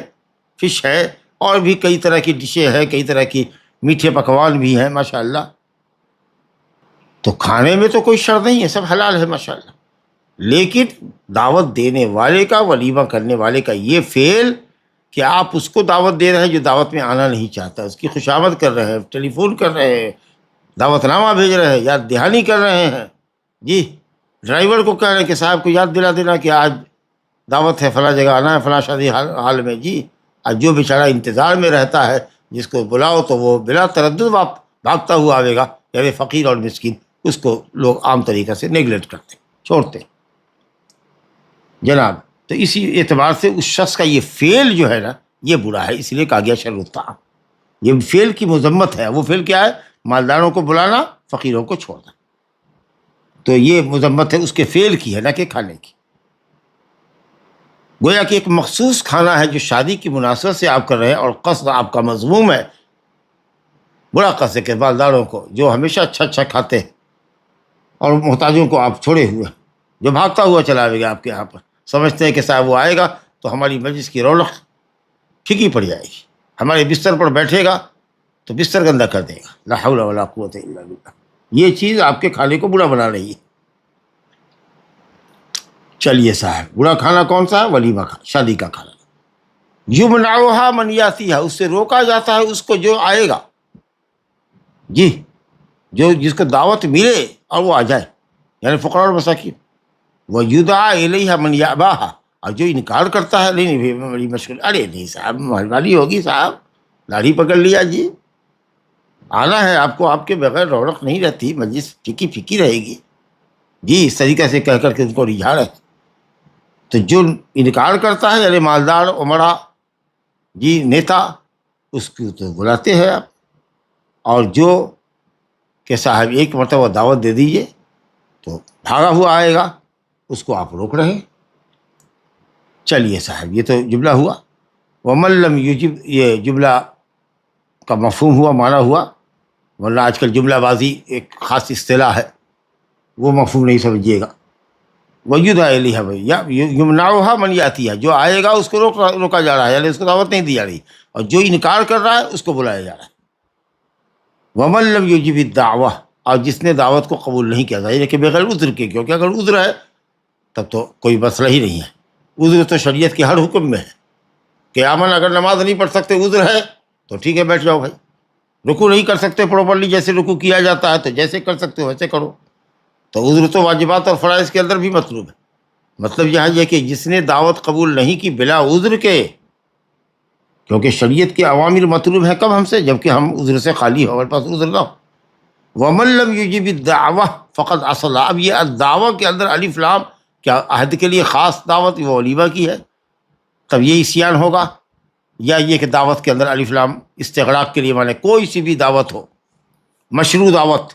فش ہے، اور بھی کئی طرح کی ڈشیں ہیں، کئی طرح کی میٹھے پکوان بھی ہیں ماشاء اللہ. تو کھانے میں تو کوئی شر نہیں ہے، سب حلال ہے ماشاء اللہ. لیکن دعوت دینے والے کا، ولیمہ کرنے والے کا یہ فعل کہ آپ اس کو دعوت دے رہے ہیں جو دعوت میں آنا نہیں چاہتا، اس کی خوشامد کر رہے ہیں، ٹیلی فون کر رہے ہیں، دعوت نامہ بھیج رہے ہیں، یاد دہانی کر رہے ہیں. جی ڈرائیور کو کہہ رہے ہیں کہ صاحب کو یاد دلا دینا کہ آج دعوت ہے، فلاں جگہ آنا ہے، فلاں شادی حال میں. جی آج جو بیچارہ انتظار میں رہتا ہے جس کو بلاؤ تو وہ بلا تردد بھاگتا ہوا آئے گا، یعنی فقیر اور مسکین، اس کو لوگ عام طریقے سے نیگلیکٹ کرتے، چھوڑتے جناب. تو اسی اعتبار سے اس شخص کا یہ فعل جو ہے نا یہ برا ہے، اس لیے کہا گیا شر الطعام. یہ فعل کی مذمت ہے. وہ فعل کیا ہے؟ مالداروں کو بلانا، فقیروں کو چھوڑنا. تو یہ مذمت ہے اس کے فعل کی ہے، نہ کہ کھانے کی. گویا کہ ایک مخصوص کھانا ہے جو شادی کی مناسبت سے آپ کر رہے ہیں، اور قصد آپ کا مذموم ہے، برا قصد ہے کہ مالداروں کو جو ہمیشہ اچھا اچھا کھاتے ہیں، اور محتاجوں کو آپ چھوڑے ہوئے، جو بھاگتا ہوا چلا آئے گا آپ کے یہاں پر، سمجھتے ہیں کہ صاحب وہ آئے گا تو ہماری مجلس کی رونق پھیکی پڑ جائے گی، ہمارے بستر پر بیٹھے گا تو بستر گندہ کر دے گا. لا حول ولا قوت الا باللہ. یہ چیز آپ کے کھانے کو برا بنا رہی ہے. چلیے صاحب، برا کھانا کون سا ہے؟ ولیمہ کا، شادی کا کھانا. یمنعها من یاتیھا، اس سے روکا جاتا ہے اس کو جو آئے گا. جی جو جس کو دعوت ملے اور وہ آ جائے، یعنی فقراء اور مساکین. ویدعی الیھا من یاباھا، اور جو انکار کرتا ہے، نہیں بڑی مشکل، ارے نہیں صاحب مہربانی ہوگی صاحب، داڑھی پکڑ لیا، جی آنا ہے آپ کو، آپ کے بغیر رونق نہیں رہتی، مجلس پھیکی پھیکی رہے گی. جی اس طریقے سے کہہ کر کے ان کو رجھا رہے. تو جو انکار کرتا ہے، یعنی مالدار، عمرا، جی نیتا، اس کو تو بلاتے ہیں آپ. اور جو کہ صاحب ایک مرتبہ دعوت دے دیجئے تو بھاگا ہوا آئے گا، اس کو آپ روک رہے ہیں. چلیے صاحب یہ تو جملہ ہوا. ومن لم یجب، یہ جملہ کا مفہوم ہوا، معنی ہوا، ورنہ آج کل جملہ بازی ایک خاص اصطلاح ہے، وہ مفہوم نہیں سمجھیے گا. ویدعی الیھا یمنعها من یاتیھا، جو آئے گا اس کو روکا جا رہا ہے، یعنی اس کو دعوت نہیں دی جا رہی، اور جو انکار کر رہا ہے اس کو بلایا جا رہا ہے. ومن لم یجب الدعوہ، اور جس نے دعوت کو قبول نہیں کیا، ظاہر ہے کہ بغیر عذر کے، کیونکہ اگر عذر ہے تب تو کوئی مسئلہ ہی نہیں ہے. عذر تو شریعت کے ہر حکم میں ہے کہ امن اگر نماز نہیں پڑھ سکتے، عذر ہے تو ٹھیک ہے بیٹھ جاؤ بھائی. رکوع نہیں کر سکتے پراپرلی، جیسے رکوع کیا جاتا ہے تو جیسے کر سکتے ہو ویسے کرو. تو عذر تو واجبات اور فرائض کے اندر بھی مطلوب ہے. مطلب یہاں یہ کہ جس نے دعوت قبول نہیں کی بلا عذر کے، کیونکہ شریعت کے اوامر مطلوب ہیں کب ہم سے؟ جب کہ ہم عذر سے خالی ہو، ہمارے پاس عذر نہ ہو. وَمَن لَّمْ يُجِبِ الدَّعْوَةَ فَقَدْ عَصَى. اب یہ الدعوہ کے اندر الف لام کیا عہد کے لیے خاص دعوت وہ ولیمہ کی ہے، تب یہ عصیان ہوگا، یا یہ کہ دعوت کے اندر الف لام استغراق کے لیے مانے کوئی سی بھی دعوت ہو، مشروع دعوت،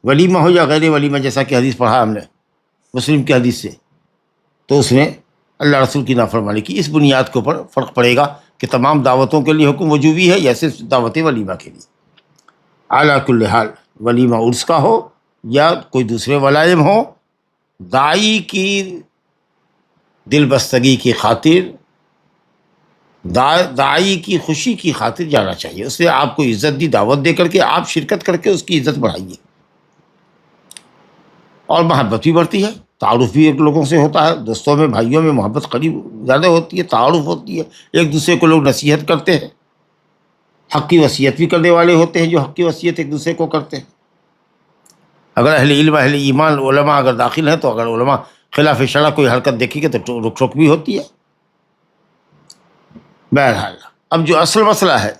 ولیمہ ہو یا غیر ولیمہ، جیسا کہ حدیث پڑھا ہم نے مسلم کی حدیث سے، تو اس میں اللہ رسول کی نافرمانی کی. اس بنیاد کے اوپر فرق پڑے گا کہ تمام دعوتوں کے لیے حکم وجوبی ہے یا صرف دعوت ولیمہ کے لیے. اعلیٰ کل حال ولیمہ عرس کا ہو یا کوئی دوسرے ولائم ہو، داعی کی دل بستگی کی خاطر، داعی کی خوشی کی خاطر جانا چاہیے. اس سے آپ کو عزت دی، دعوت دے کر کے آپ شرکت کر کے اس کی عزت بڑھائیے، اور محبت بھی بڑھتی ہے، تعارف بھی ایک لوگوں سے ہوتا ہے، دوستوں میں بھائیوں میں محبت قریب زیادہ ہوتی ہے، تعارف ہوتی ہے، ایک دوسرے کو لوگ نصیحت کرتے ہیں، حق کی وصیت بھی کرنے والے ہوتے ہیں جو حق کی وصیت ایک دوسرے کو کرتے ہیں. اگر اہل علم اہل ایمان علماء اگر داخل ہیں تو اگر علماء خلاف شرع کوئی حرکت دیکھیں گے تو رک ٹوک بھی ہوتی ہے. بہرحال اب جو اصل مسئلہ ہے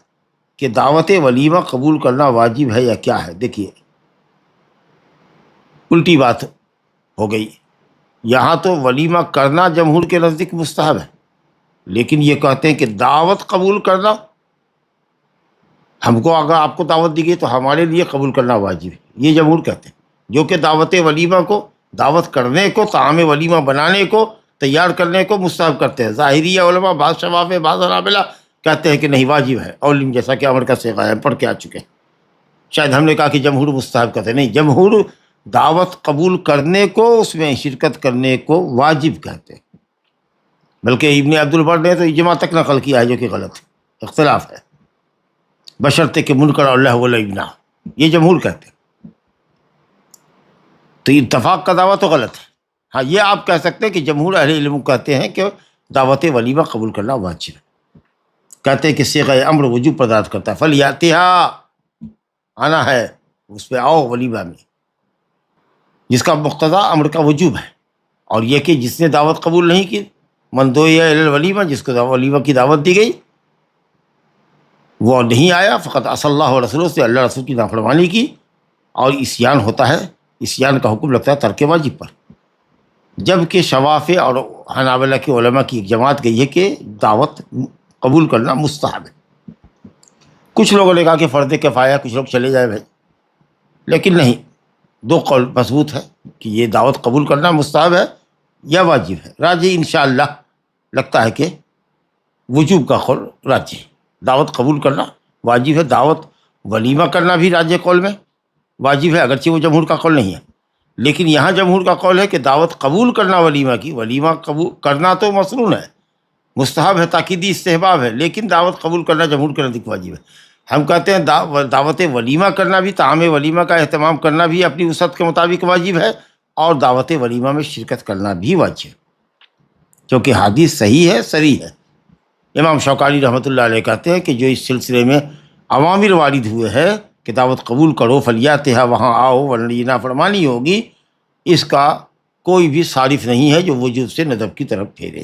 کہ دعوت ولیمہ قبول کرنا واجب ہے یا کیا ہے، دیکھیے الٹی بات ہو گئی. یہاں تو ولیمہ کرنا جمہور کے نزدیک مستحب ہے، لیکن یہ کہتے ہیں کہ دعوت قبول کرنا، ہم کو اگر آپ کو دعوت دی گئی تو ہمارے لیے قبول کرنا واجب ہے، یہ جمہور کہتے ہیں. جو کہ دعوت ولیمہ کو، دعوت کرنے کو، طعام ولیمہ بنانے کو، تیار کرنے کو مستحب کرتے ہیں. ظاہریہ علماء، بعض شفافہ، بعض حنابلہ کہتے ہیں کہ نہیں واجب ہے، اور جیسا کہ امر کا صیغہ ہے پڑھ کے آ چکے ہیں. شاید ہم نے کہا کہ جمہور مستحب کہتے ہیں، نہیں، جمہور دعوت قبول کرنے کو، اس میں شرکت کرنے کو واجب کہتے ہیں. بلکہ ابن عبد البر نے تو اجماع تک نقل کیا ہے جو کہ غلط ہے، اختلاف ہے، بشرطے کہ منکر اللہ ولا ابنا، یہ جمہور کہتے ہیں. تو اتفاق کا دعویٰ تو غلط ہے. ہاں یہ آپ کہہ سکتے ہیں کہ جمہور اہل علم کہتے ہیں کہ دعوت ولیمہ قبول کرنا واجب ہے. کہتے ہیں کہ صیغہ امر وجوب پرداد کرتا ہے، فلیاتھا، آنا ہے اس پہ آؤ ولیمہ میں، جس کا مقتضا امر کا وجوب ہے. اور یہ کہ جس نے دعوت قبول نہیں کی، من دعی الی الولیمہ، جس کو ولیمہ کی دعوت دی گئی وہ نہیں آیا، فقط عصی اللہ و رسولہ، سے اللہ رسول کی نافرمانی کی، اور عصیان ہوتا ہے. عصیان کا حکم لگتا ہے ترک واجب پر. جبکہ شوافع اور حنابلہ کے علماء کی ایک جماعت گئی ہے کہ دعوت قبول کرنا مستحب ہے. کچھ لوگوں نے کہا کہ فرض کفایہ، کچھ لوگ چلے جائے بھائی، لیکن نہیں، دو قول مضبوط ہے کہ یہ دعوت قبول کرنا مستحب ہے یا واجب ہے. راجح انشاءاللہ لگتا ہے کہ وجوب کا قول راجح ہے، دعوت قبول کرنا واجب ہے. دعوت ولیمہ کرنا بھی راجح قول میں واجب ہے، اگرچہ وہ جمہور کا قول نہیں ہے. لیکن یہاں جمہور کا قول ہے کہ دعوت قبول کرنا ولیمہ کی، ولیمہ قبول کرنا تو مسنون ہے، مستحب ہے، تاکیدی استحباب ہے، لیکن دعوت قبول کرنا جمہور کے نزدیک واجب ہے. ہم کہتے ہیں دعوت ولیمہ کرنا بھی، طعام ولیمہ کا اہتمام کرنا بھی اپنی وسعت کے مطابق واجب ہے، اور دعوت ولیمہ میں شرکت کرنا بھی واجب ہے، کیونکہ حدیث صحیح ہے، صریح ہے. امام شوکانی رحمۃ اللہ علیہ کہتے ہیں کہ جو اس سلسلے میں اوامر وارد ہوئے ہیں کہ دعوت قبول کرو، فلیاتھا، وہاں آؤ ورنہ یہ نافرمانی ہوگی، اس کا کوئی بھی صارف نہیں ہے جو وجوب سے ندب کی طرف پھیرے.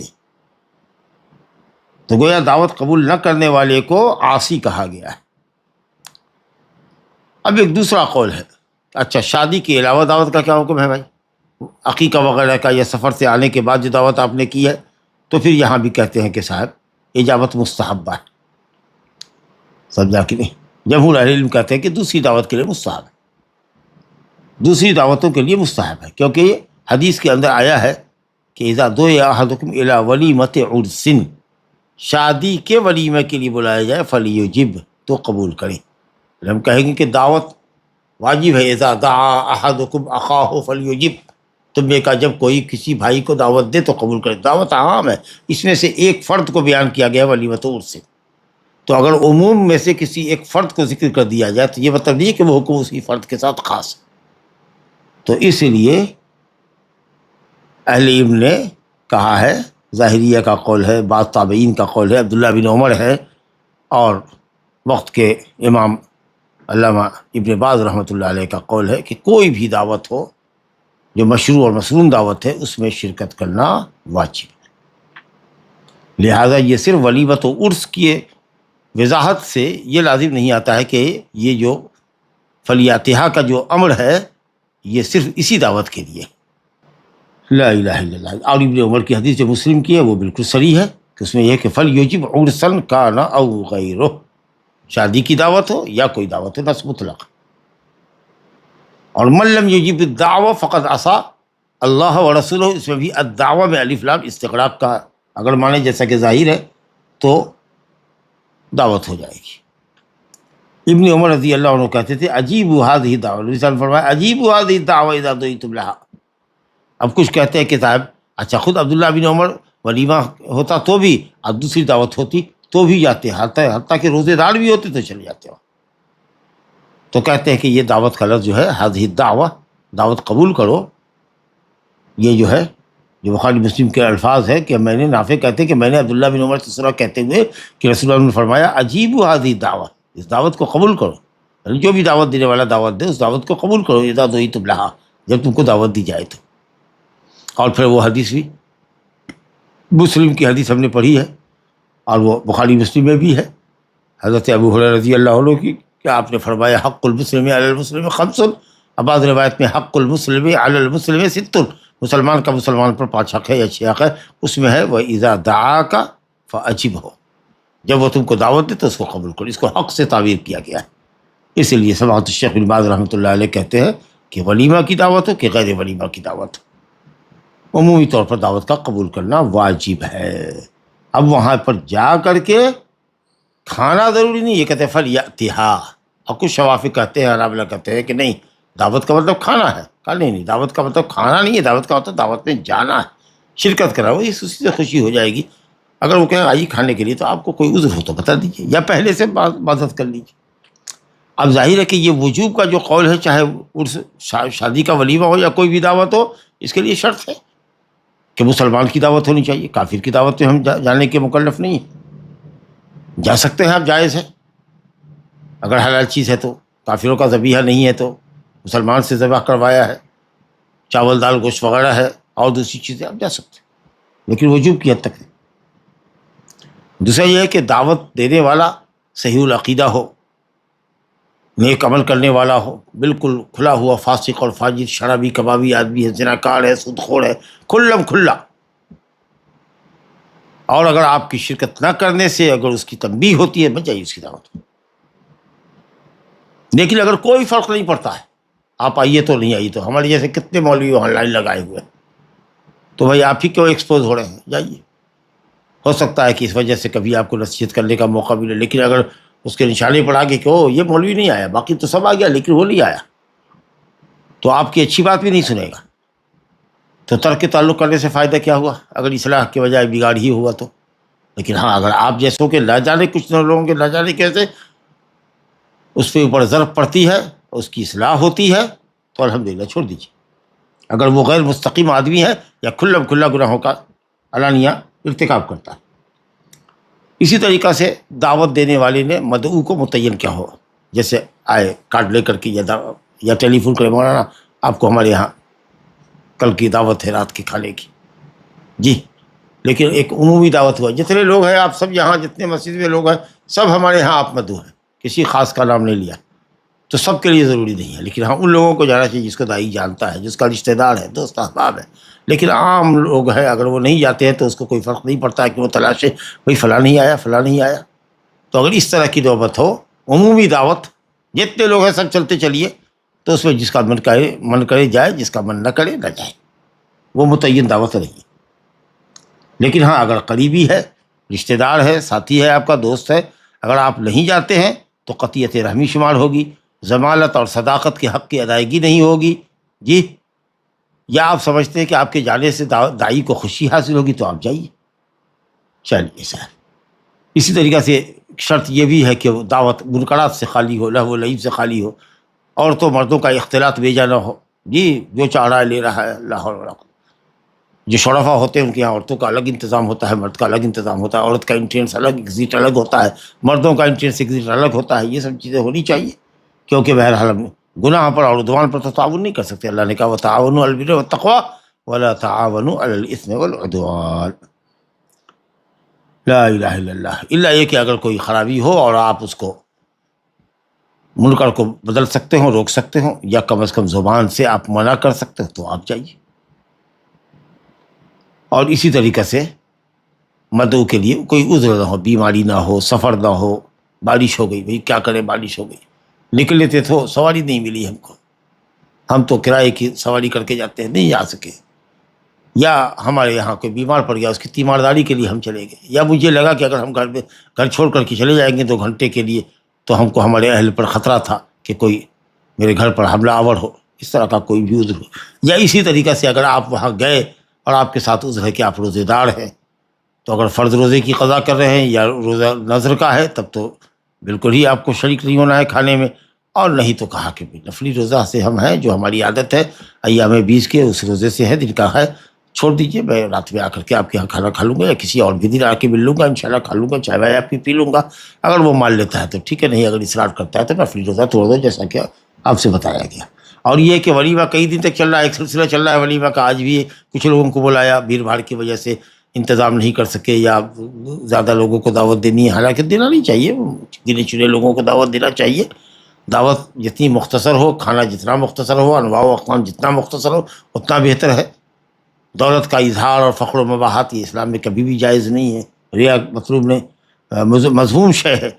تو گویا دعوت قبول نہ کرنے والے کو عاصی کہا گیا ہے. اب ایک دوسرا قول ہے، اچھا شادی کے علاوہ دعوت کا کیا حکم ہے بھائی؟ عقیقہ وغیرہ کا یا سفر سے آنے کے بعد جو دعوت آپ نے کی ہے، تو پھر یہاں بھی کہتے ہیں کہ صاحب اجابت مستحبہ ہے. سمجھا کہ نہیں؟ جمہور اہل علم کہتے ہیں کہ دوسری دعوت کے لیے مستحب ہے، دوسری دعوتوں کے لیے مستحب ہے، کیونکہ یہ حدیث کے اندر آیا ہے کہ اذا دعی احدکم الی ولیمۃ عرس، شادی کے ولیمہ کے لیے بلایا جائے، فلیجب، تو قبول کریں. ہم کہیں گے کہ دعوت واجب ہے، اذا دعا احدکم اخاہ فلیجب، تم نے کہا جب کوئی کسی بھائی کو دعوت دے تو قبول کرے. دعوت عام ہے، اس میں سے ایک فرد کو بیان کیا گیا ولیمۃ عرس سے. تو اگر عموم میں سے کسی ایک فرد کو ذکر کر دیا جائے تو یہ مطلب نہیں کہ وہ حکم اسی فرد کے ساتھ خاص ہے. تو اس لیے اہل علم نے کہا ہے، ظاہریہ کا قول ہے، بعض تابعین کا قول ہے، عبداللہ بن عمر ہے، اور وقت کے امام علامہ ابن باز رحمۃ اللہ علیہ کا قول ہے کہ کوئی بھی دعوت ہو جو مشروع اور مسنون دعوت ہے، اس میں شرکت کرنا واجب ہے. لہٰذا یہ صرف ولیمت و عرس کی وضاحت سے یہ لازم نہیں آتا ہے کہ یہ جو فلیاتحا کا جو امر ہے یہ صرف اسی دعوت کے لیے. لا الہ الا اللہ. اور ابن عمر کی حدیث جو مسلم کی ہے وہ بالکل صریح ہے کہ اس میں یہ ہے کہ فلیجب عرسا کان او غیرہ، شادی کی دعوت ہو یا کوئی دعوت ہو، نص مطلق. اور من لم یجب الدعوہ فقد عصا اللہ و رسولہ، اس میں بھی الدعوہ میں الف لام استغراق کا اگر مانے جیسا کہ ظاہر ہے تو دعوت ہو جائے گی. ابن عمر رضی اللہ عنہ کہتے تھے عجیب هذه الدعوہ، نبی صلی اللہ علیہ وسلم فرمایا عجیب هذه الدعوہ اذا دعیتم لها. اب کچھ کہتے ہیں کہ صاحب اچھا خود عبداللہ بن عمر ولیمہ ہوتا تو بھی، اب دوسری دعوت ہوتی تو بھی جاتے، حتیٰ کہ روزے دار بھی ہوتے تو چلے جاتے. تو کہتے ہیں کہ یہ دعوت کا لفظ جو ہے هذه الدعوہ، دعوت قبول کرو، یہ جو ہے جو بخاری مسلم کے الفاظ ہے کہ میں نے، نافع کہتے ہیں کہ میں نے عبداللہ بن عمر سے سنا کہتے ہوئے کہ رسول اللہ نے فرمایا عجیب هذه الدعوہ، اس دعوت کو قبول کرو، یعنی جو بھی دعوت دینے والا دعوت دے اس دعوت کو قبول کرو اذا دعیتم لها، جب تم کو دعوت دی جائے تو. اور پھر وہ حدیث بھی مسلم کی حدیث ہم نے پڑھی ہے اور وہ بخاری مسلم میں بھی ہے، حضرت ابو ہریرہ رضی اللہ عنہ کی، کہ آپ نے فرمایا حق المسلم علی المسلم خمس، بعض روایت میں حق المسلم علی المسلم ست، مسلمان کا مسلمان پر 5 حق ہے یا 6 حق ہے، اس میں ہے وَإِذَا دَعَاكَ فَأَجِبْهُ، جب وہ تم کو دعوت دے تو اس کو قبول کرو. اس کو حق سے تعبیر کیا گیا ہے. اسی لیے سماحت الشیخ بن باز رحمۃ اللہ علیہ کہتے ہیں کہ ولیمہ کی دعوت ہو کہ غیر ولیمہ کی دعوت ہو، عمومی طور پر دعوت کا قبول کرنا واجب ہے. اب وہاں پر جا کر کے کھانا ضروری نہیں، یہ کہتے ہیں فلیاتھا. اور کچھ شوافی کہتے ہیں، حنابلہ کہتے ہیں کہ نہیں، دعوت کا مطلب کھانا ہے. کہا نہیں، دعوت کا مطلب کھانا نہیں ہے، دعوت کا مطلب دعوت میں جانا ہے، شرکت کرنا. وہ اسی سے خوشی ہو جائے گی. اگر وہ کہیں آئیے کھانے کے لیے تو آپ کو کوئی عذر ہو تو بتا دیجیے یا پہلے سے معذرت کر لیجیے. اب ظاہر ہے کہ یہ وجوب کا جو قول ہے، چاہے عرس شادی کا ولیمہ ہو یا کوئی بھی دعوت ہو، اس کے لیے شرط ہے کہ مسلمان کی دعوت ہونی چاہیے. کافر کی دعوت میں ہم جانے کے مکلف نہیں ہیں. جا سکتے ہیں آپ، جائز ہے اگر حلال چیز ہے تو. کافروں کا ذبیحہ نہیں ہے تو مسلمان سے ذبح کروایا ہے، چاول دال گوشت وغیرہ ہے اور دوسری چیزیں، آپ جا سکتے ہیں، لیکن وجوب کی حد تک ہے. دوسرا یہ ہے کہ دعوت دینے والا صحیح العقیدہ ہو، نیک عمل کرنے والا ہو، بالکل کھلا ہوا فاسق اور فاجر، شرابی کبابی آدمی ہے، زناکار ہے، سود خور ہے، کھلم کھلا. اور اگر آپ کی شرکت نہ کرنے سے اگر اس کی تنبیہ ہوتی ہے، بچ جائیے اس کی دعوت. لیکن اگر کوئی فرق نہیں پڑتا ہے، آپ آئیے تو نہیں آئیے تو، ہمارے جیسے کتنے مولوی وہاں لائن لگائے ہوئے ہیں، تو بھائی آپ ہی کیوں ایکسپوز ہو رہے ہیں، جائیے. ہو سکتا ہے کہ اس وجہ سے کبھی آپ کو نصیحت کرنے کا موقع ملے، لیکن اگر اس کے نشانے پر آگے کہ او یہ مولوی نہیں آیا، باقی تو سب آ گیا لیکن وہ نہیں آیا، تو آپ کی اچھی بات بھی نہیں سنے گا. تو ترک تعلق کرنے سے فائدہ کیا ہوا اگر اصلاح کے بجائے بگاڑ ہی ہوا تو. لیکن ہاں اگر آپ جیسوں کے نہ جانے، کچھ لوگوں کے نہ جانے کیسے اس پہ اوپر ضرب پڑتی ہے، اس کی اصلاح ہوتی ہے، تو الحمدللہ چھوڑ دیجیے. اگر وہ غیر مستقیم آدمی ہے یا کھلا کھلا گناہوں کا علانیہ ارتکاب کرتا ہے. اسی طریقہ سے دعوت دینے والے نے مدعو کو متعین کیا ہو، جیسے آئے کارڈ لے کر کے یا ٹیلی فون کرے، مولانا آپ کو ہمارے یہاں کل کی دعوت ہے رات کے کھانے کی، جی. لیکن ایک عمومی دعوت ہوا، جتنے لوگ ہیں آپ سب یہاں، جتنے مسجد میں لوگ ہیں سب ہمارے یہاں آپ مدعو ہیں، کسی خاص کا نام نہیں لیا، تو سب کے لیے ضروری نہیں ہے. لیکن ہاں ان لوگوں کو جانا چاہیے جس کو دائی جانتا ہے، جس کا رشتہ دار ہے، دوست احباب ہے. لیکن عام لوگ ہیں اگر وہ نہیں جاتے ہیں تو اس کو کوئی فرق نہیں پڑتا ہے کہ وہ تلاشے بھائی فلاں نہیں آیا، فلاں نہیں آیا. تو اگر اس طرح کی نوبت ہو، عمومی دعوت، جتنے لوگ ہیں سب چلتے چلیے، تو اس میں جس کا من کرے جائے، جس کا من نہ کرے نہ جائے، وہ متعین دعوت نہیں. لیکن ہاں اگر قریبی ہے، رشتہ دار ہے، ساتھی ہے، آپ کا دوست ہے، اگر آپ نہیں جاتے ہیں تو قطیعت رحمی شمار ہوگی، ضمانت اور صداقت کے حق کی ادائیگی نہیں ہوگی، جی. یا آپ سمجھتے ہیں کہ آپ کے جانے سے دائی کو خوشی حاصل ہوگی تو آپ جائیے، چلیے صاحب. اسی طریقہ سے شرط یہ بھی ہے کہ وہ دعوت منکرات سے خالی ہو، لہو و لعب سے خالی ہو، عورتوں مردوں کا اختلاط بیجا نہ ہو، جی. جو چاہ رہا ہے لے رہا ہے، اللہ حول. جو شرفا ہوتے ہیں ان کے یہاں عورتوں کا الگ انتظام ہوتا ہے، انٹرنس کا الگ انتظام ہوتا ہے، عورت کا انٹرنس الگ، ایگزٹ الگ ہوتا ہے، مردوں کا انٹرنس ایگزٹ الگ ہوتا ہے. یہ سب چیزیں ہونی چاہیے، کیونکہ بہرحال ہم گناہ پر اور عدوان پر تو تعاون نہیں کر سکتے. اللہ نے کہا وتعاونوا علی البر والتقوی ولا تعاونوا علی الاثم والعدوان. لا الہ الا اللہ، الا یہ کہ اگر کوئی خرابی ہو اور آپ اس کو منکر کو بدل سکتے ہوں، روک سکتے ہوں، یا کم از کم زبان سے آپ منع کر سکتے ہو تو آپ جائیے۔ اور اسی طریقے سے مدعو کے لیے کوئی عذر نہ ہو، بیماری نہ ہو، سفر نہ ہو، بارش ہو گئی، بھئی کیا کریں، بارش ہو گئی، نکلے تھے تو سواری نہیں ملی ہم کو، ہم تو کرائے کی سواری کر کے جاتے ہیں، نہیں آ سکے، یا ہمارے یہاں کوئی بیمار پڑ گیا، اس کی تیمارداری کے لیے ہم چلے گئے، یا مجھے لگا کہ اگر ہم گھر چھوڑ کر کے چلے جائیں گے 2 گھنٹے کے لیے تو ہم کو ہمارے اہل پر خطرہ تھا کہ کوئی میرے گھر پر حملہ آور ہو، اس طرح کا کوئی بھی عذر ہو۔ یا اسی طریقے سے اگر آپ وہاں گئے اور آپ کے ساتھ عذر ہے کہ آپ روزے دار ہیں، تو اگر فرض روزے کی قضا کر رہے ہیں یا روزہ نذر کا ہے، تب تو بالکل ہی آپ کو شریک نہیں ہونا ہے کھانے میں، اور نہیں تو کہا کہ نفلی روزہ سے ہم ہیں، جو ہماری عادت ہے ایام 20 کے اس روزے سے ہے، دن کا ہے، چھوڑ دیجئے، میں رات میں آ کر کے آپ کے یہاں کھانا کھا لوں گا، یا کسی اور بھی دن آ کے مل لوں گا، انشاءاللہ کھا لوں گا، چائے وائے آپ کی پی لوں گا۔ اگر وہ مان لیتا ہے تو ٹھیک ہے، نہیں اگر اصرار کرتا ہے تو نفلی روزہ توڑ دو، جیسا کہ آپ سے بتایا گیا۔ اور یہ کہ ولیمہ کئی دن تک چل رہا ہے، ایک سلسلہ چل رہا ہے ولیمہ کا، آج بھی کچھ لوگوں کو بلایا، بھیڑ بھاڑ کی وجہ سے انتظام نہیں کر سکے، یا زیادہ لوگوں کو دعوت دینی ہے، حالانکہ دینا نہیں چاہیے، گنے چنے لوگوں کو دعوت دینا چاہیے۔ دعوت جتنی مختصر ہو، کھانا جتنا مختصر ہو، انواع و اقسام جتنا مختصر ہو، اتنا بہتر ہے۔ دولت کا اظہار اور فخر و مباحات یہ اسلام میں کبھی بھی جائز نہیں ہے، ریا مطلوب نے مذموم شے ہے۔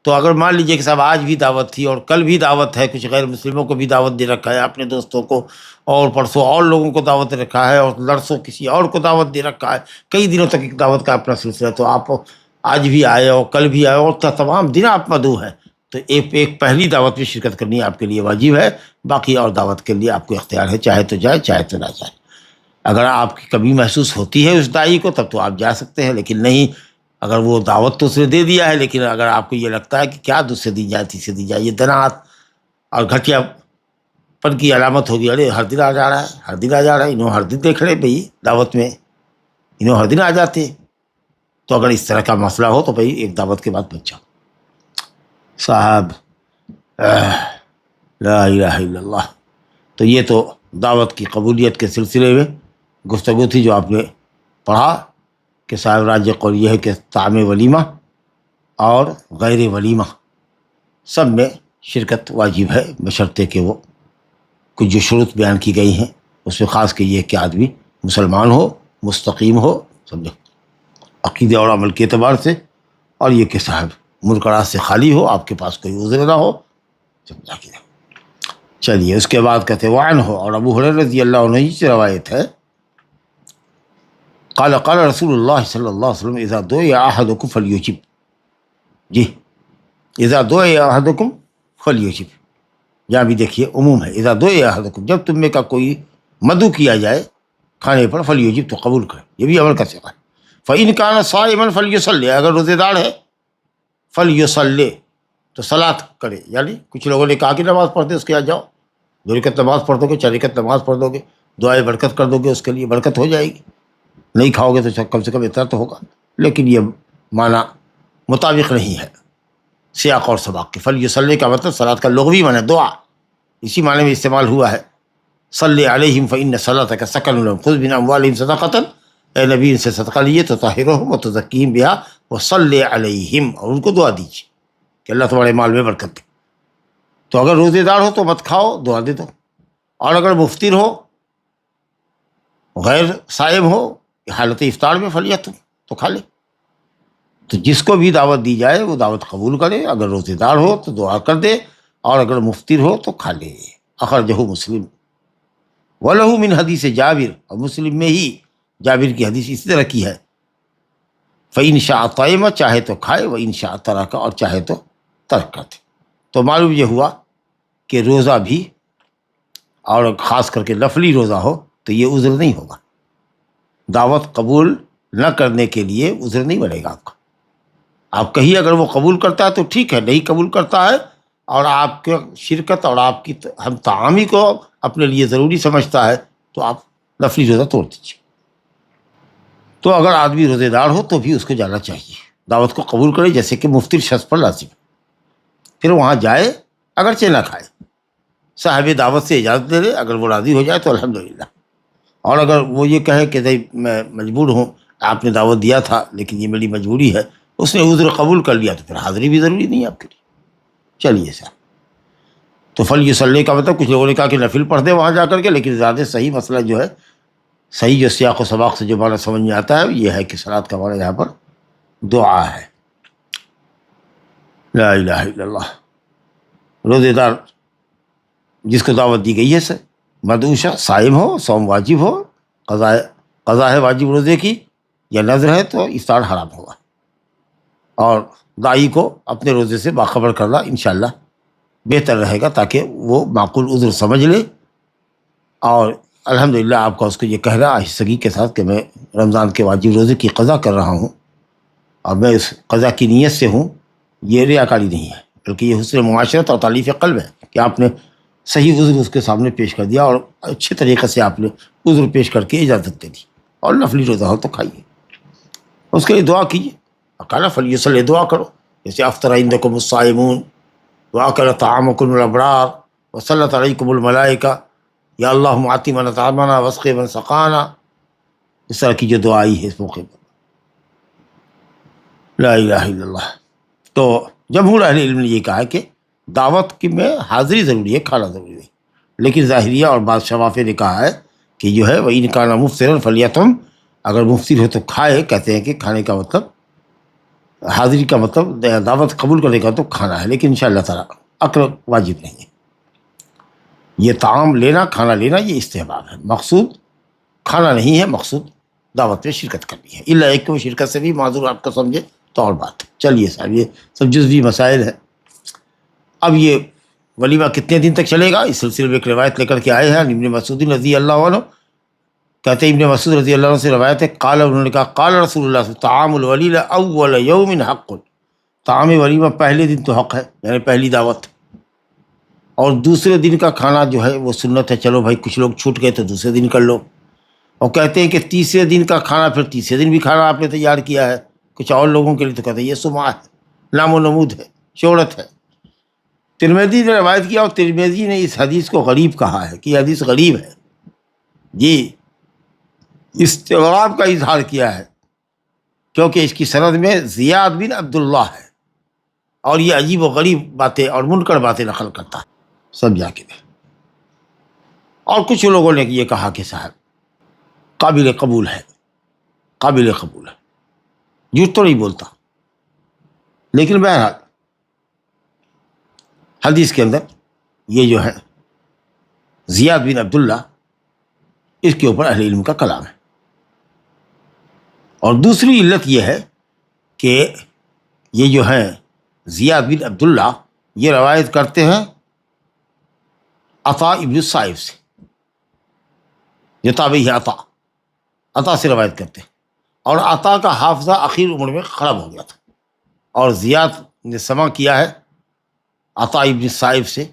تو اگر مان لیجئے کہ صاحب آج بھی دعوت تھی اور کل بھی دعوت ہے، کچھ غیر مسلموں کو بھی دعوت دے رکھا ہے، اپنے دوستوں کو، اور پرسوں اور لوگوں کو دعوت دے رکھا ہے، اور لرسوں کسی اور کو دعوت دے رکھا ہے، کئی دنوں تک ایک دعوت کا اپنا سلسلہ، تو آپ آج بھی آئے اور کل بھی آئے اور تمام دن آپ مدعو ہیں، تو ایک پہلی دعوت میں شرکت کرنی آپ کے لیے واجب ہے، باقی اور دعوت کے لیے آپ کو اختیار ہے، چاہے تو جائے چاہے تو نہ جائے۔ اگر آپ کی کمی محسوس ہوتی ہے اس داعی کو، تب تو آپ جا سکتے ہیں، لیکن نہیں، اگر وہ دعوت تو اس نے دے دیا ہے، لیکن اگر آپ کو یہ لگتا ہے کہ کیا دوسرے دی جائے تیسرے دی جائے، یہ دنات اور گھٹیا پن کی علامت ہوگی، ارے ہر دن آ جا رہا ہے، ہر دن آ جا رہا ہے، انہوں ہر دن دیکھ رہے بھئی دعوت میں، انہوں ہر دن آ جاتے، تو اگر اس طرح کا مسئلہ ہو تو بھئی ایک دعوت کے بعد بچ جاؤ صاحب۔ لا الہ الا اللہ۔ تو یہ تو دعوت کی قبولیت کے سلسلے میں گفتگو تھی جو آپ نے پڑھا کہ صاحب راج قول یہ ہے کہ طعام ولیمہ اور غیر ولیمہ سب میں شرکت واجب ہے، بشرطے کہ وہ کچھ جو شروط بیان کی گئی ہیں، اس میں خاص کہ یہ کہ آدمی مسلمان ہو، مستقیم ہو، سمجھو عقیدے اور عمل کے اعتبار سے، اور یہ کہ صاحب منکرات سے خالی ہو، آپ کے پاس کوئی عذر نہ ہو، سمجھا کہ چلیے۔ اس کے بعد کہتے وعن ہو، اور ابو ہریرہ رضی اللہ عنہ سے روایت ہے، قال قال رسول اللہ صلی اللہ علیہ وسلم اذا دعی احدکم فلیجب، جی اذا دعی احدکم فلیجب، یہاں بھی دیکھیے عموم ہے، اذا دعی احدکم، جب تم میں کا کوئی مدعو کیا جائے کھانے پر، فلیجب تو قبول کرے، یہ بھی عمل کا صیغہ ہے۔ فإن كان صائما فليصلي، اگر روزے دار ہے فليصلي تو صلاۃ کرے، یعنی کچھ لوگوں نے کہا کہ نماز پڑھتے اس کے یہاں جاؤ، 2 رکعت نماز پڑھ دو گے، 4 رکعت نماز پڑھ دو گے، دعائے برکت کر دو گے، اس کے لیے برکت ہو جائے گی، نہیں کھاؤ گے تو کم سے کم اتنا تو ہوگا، لیکن یہ معنی مطابق نہیں ہے سیاق اور سباق کے۔ فلیصلی کا مطلب صلاۃ کا لغوی معنی دعا، اسی معنی میں استعمال ہوا ہے، صلی علیہم فإن صلاتک سکن لہم خذ من اموالہم صدقۃ، اے نبی ان سے صدقہ لیے تو طاہرہم و تزکیہم بہا وصلی علیہم، اور ان کو دعا دیجیے کہ اللہ تمہارے مال میں برکت دے۔ تو اگر روزے دار ہو تو مت کھاؤ، دعا دے دو، اور اگر مفطر ہو، غیر صائم ہو، حالت افطار میں فلیت تو کھا لے۔ تو جس کو بھی دعوت دی جائے وہ دعوت قبول کرے، اگر روزے دار ہو تو دعا کر دے، اور اگر مفطر ہو تو کھا لے۔ اخرجہ مسلم۔ وَلَهُ من حدیث جابر، اور مسلم میں ہی جابر کی حدیث اسی طرح کی ہے، فَإِنْ شَاءَ طَعِمَ، چاہے تو کھائے، وَإِنْ شَاءَ تَرَكَ، اور چاہے تو ترک کر دے۔ تو معلوم یہ ہوا کہ روزہ بھی، اور خاص کر کے نفلی روزہ ہو تو یہ عذر نہیں ہوگا، دعوت قبول نہ کرنے کے لیے عذر نہیں بنے گا آپ کا۔ آپ کہیں اگر وہ قبول کرتا ہے تو ٹھیک ہے، نہیں قبول کرتا ہے اور آپ کے شرکت اور آپ کی ہم تعامی کو اپنے لیے ضروری سمجھتا ہے تو آپ نفلی روزہ توڑ دیجیے۔ تو اگر آدمی روزے دار ہو تو بھی اس کو جانا چاہیے، دعوت کو قبول کرے، جیسے کہ مفطر شخص پر لازم ہے، پھر وہاں جائے اگرچہ نہ کھائے، صاحب دعوت سے اجازت دے دے، اگر وہ راضی ہو جائے تو الحمدللہ، اور اگر وہ یہ کہے کہ میں مجبور ہوں، آپ نے دعوت دیا تھا لیکن یہ میری مجبوری ہے، اس نے عذر قبول کر لیا تو پھر حاضری بھی ضروری نہیں ہے آپ کے لیے. چلیے سر. تو فلیصلی کا مطلب کچھ لوگوں نے کہا کہ نفل پڑھ دے وہاں جا کر کے، لیکن زیادہ صحیح مسئلہ جو ہے، صحیح جو سیاق و سباق سے جو معنی سمجھ میں آتا ہے یہ ہے کہ صلاۃ کا معنی یہاں پر دعا ہے. لا الہ الا اللہ. روزے دار جس کو دعوت دی گئی ہے سر، مدعو صائم ہو، صوم واجب ہو، قضا ہے واجب روزے کی یا نذر ہے تو افطار حرام ہوگا. اور داعی کو اپنے روزے سے باخبر کرنا انشاءاللہ بہتر رہے گا تاکہ وہ معقول عذر سمجھ لے. اور الحمدللہ آپ کا اس کو یہ کہنا آہستگی کے ساتھ کہ میں رمضان کے واجب روزے کی قضا کر رہا ہوں اور میں اس قضا کی نیت سے ہوں، یہ ریاکاری نہیں ہے بلکہ یہ حسن معاشرت اور تالیف قلب ہے کہ آپ نے صحیح عذر اس کے سامنے پیش کر دیا اور اچھے طریقے سے آپ نے عذر پیش کر کے اجازت دے دی. اور نفلی روزہ ہو تو کھائیے، اس کے لیے دعا کیجیے. اکالا فلیصلی دعا کرو، جیسے افطر عندکم الصائمون واکل طعامکم الابرار وصلت علیکم الملائکہ یا اللہم آتی من اطعمنا واسقی من سقانا، اس طرح کی جو دعا آئی ہے اس موقع پر. لا الہ الا اللہ. تو جمہور اہل علم نے یہ کہا ہے کہ دعوت کی میں حاضری ضروری ہے، کھانا ضروری ہے. لیکن ظاہریہ اور بعض شوافع نے کہا ہے کہ جو ہے وَإِنْ كَانَ مُفْطِرًا فَلْيَطْعَمْ، اگر مفطر ہو تو کھائے. کہتے ہیں کہ کھانے کا مطلب، حاضری کا مطلب دعوت قبول کرنے کا تو کھانا ہے، لیکن انشاءاللہ تعالیٰ اکل واجب نہیں ہے. یہ طعام لینا، کھانا لینا یہ استحباب ہے، مقصود کھانا نہیں ہے، مقصود دعوت میں شرکت کرنی ہے. الا ایک کو شرکت سے بھی معذور آپ کو سمجھے تو اور بات. چلیے صاحب یہ سب جزوی مسائل ہیں. اب یہ ولیمہ کتنے دن تک چلے گا، اس سلسلے میں ایک روایت لے کر کے آئے ہیں ابن مسعود رضی اللہ عنہ. کہتے ہیں ابن مسعود رضی اللہ عنہ سے روایت ہے، قال، انہوں نے کہا، قال رسول اللہ طعام الولیلہ اول یوم حق، طعام ولیمہ پہلے دن تو حق ہے، یعنی پہلی دعوت، اور دوسرے دن کا کھانا جو ہے وہ سنت ہے. چلو بھائی کچھ لوگ چھوٹ گئے تو دوسرے دن کر لو. اور کہتے ہیں کہ تیسرے دن کا کھانا پھر تیسرے دن بھی کھانا آپ نے تیار کیا ہے کچھ اور لوگوں کے لیے، تو کہتے ہیں یہ سمعہ ہے، نام و نمود ہے، شہرت ہے. ترمذی نے روایت کیا اور ترمذی نے اس حدیث کو غریب کہا ہے کہ یہ حدیث غریب ہے. جی استغراب کا اظہار کیا ہے کیونکہ اس کی سند میں زیاد بن عبداللہ ہے اور یہ عجیب و غریب باتیں اور منکر باتیں نقل کرتا ہے. سمجھا کے دے. اور کچھ لوگوں نے یہ کہا کہ صاحب قابل قبول ہے، قابل قبول ہے، جھوٹ تو نہیں بولتا. لیکن بہرحال حدیث کے اندر یہ جو ہے زیاد بن عبداللہ، اس کے اوپر اہل علم کا کلام ہے. اور دوسری علت یہ ہے کہ یہ جو ہے زیاد بن عبداللہ یہ روایت کرتے ہیں عطا ابن الصائب سے، جو تابعی ہے عطا سے روایت کرتے ہیں. اور عطا کا حافظہ اخیر عمر میں خراب ہو گیا تھا، اور زیاد نے سماع کیا ہے عطا ابن الصائب سے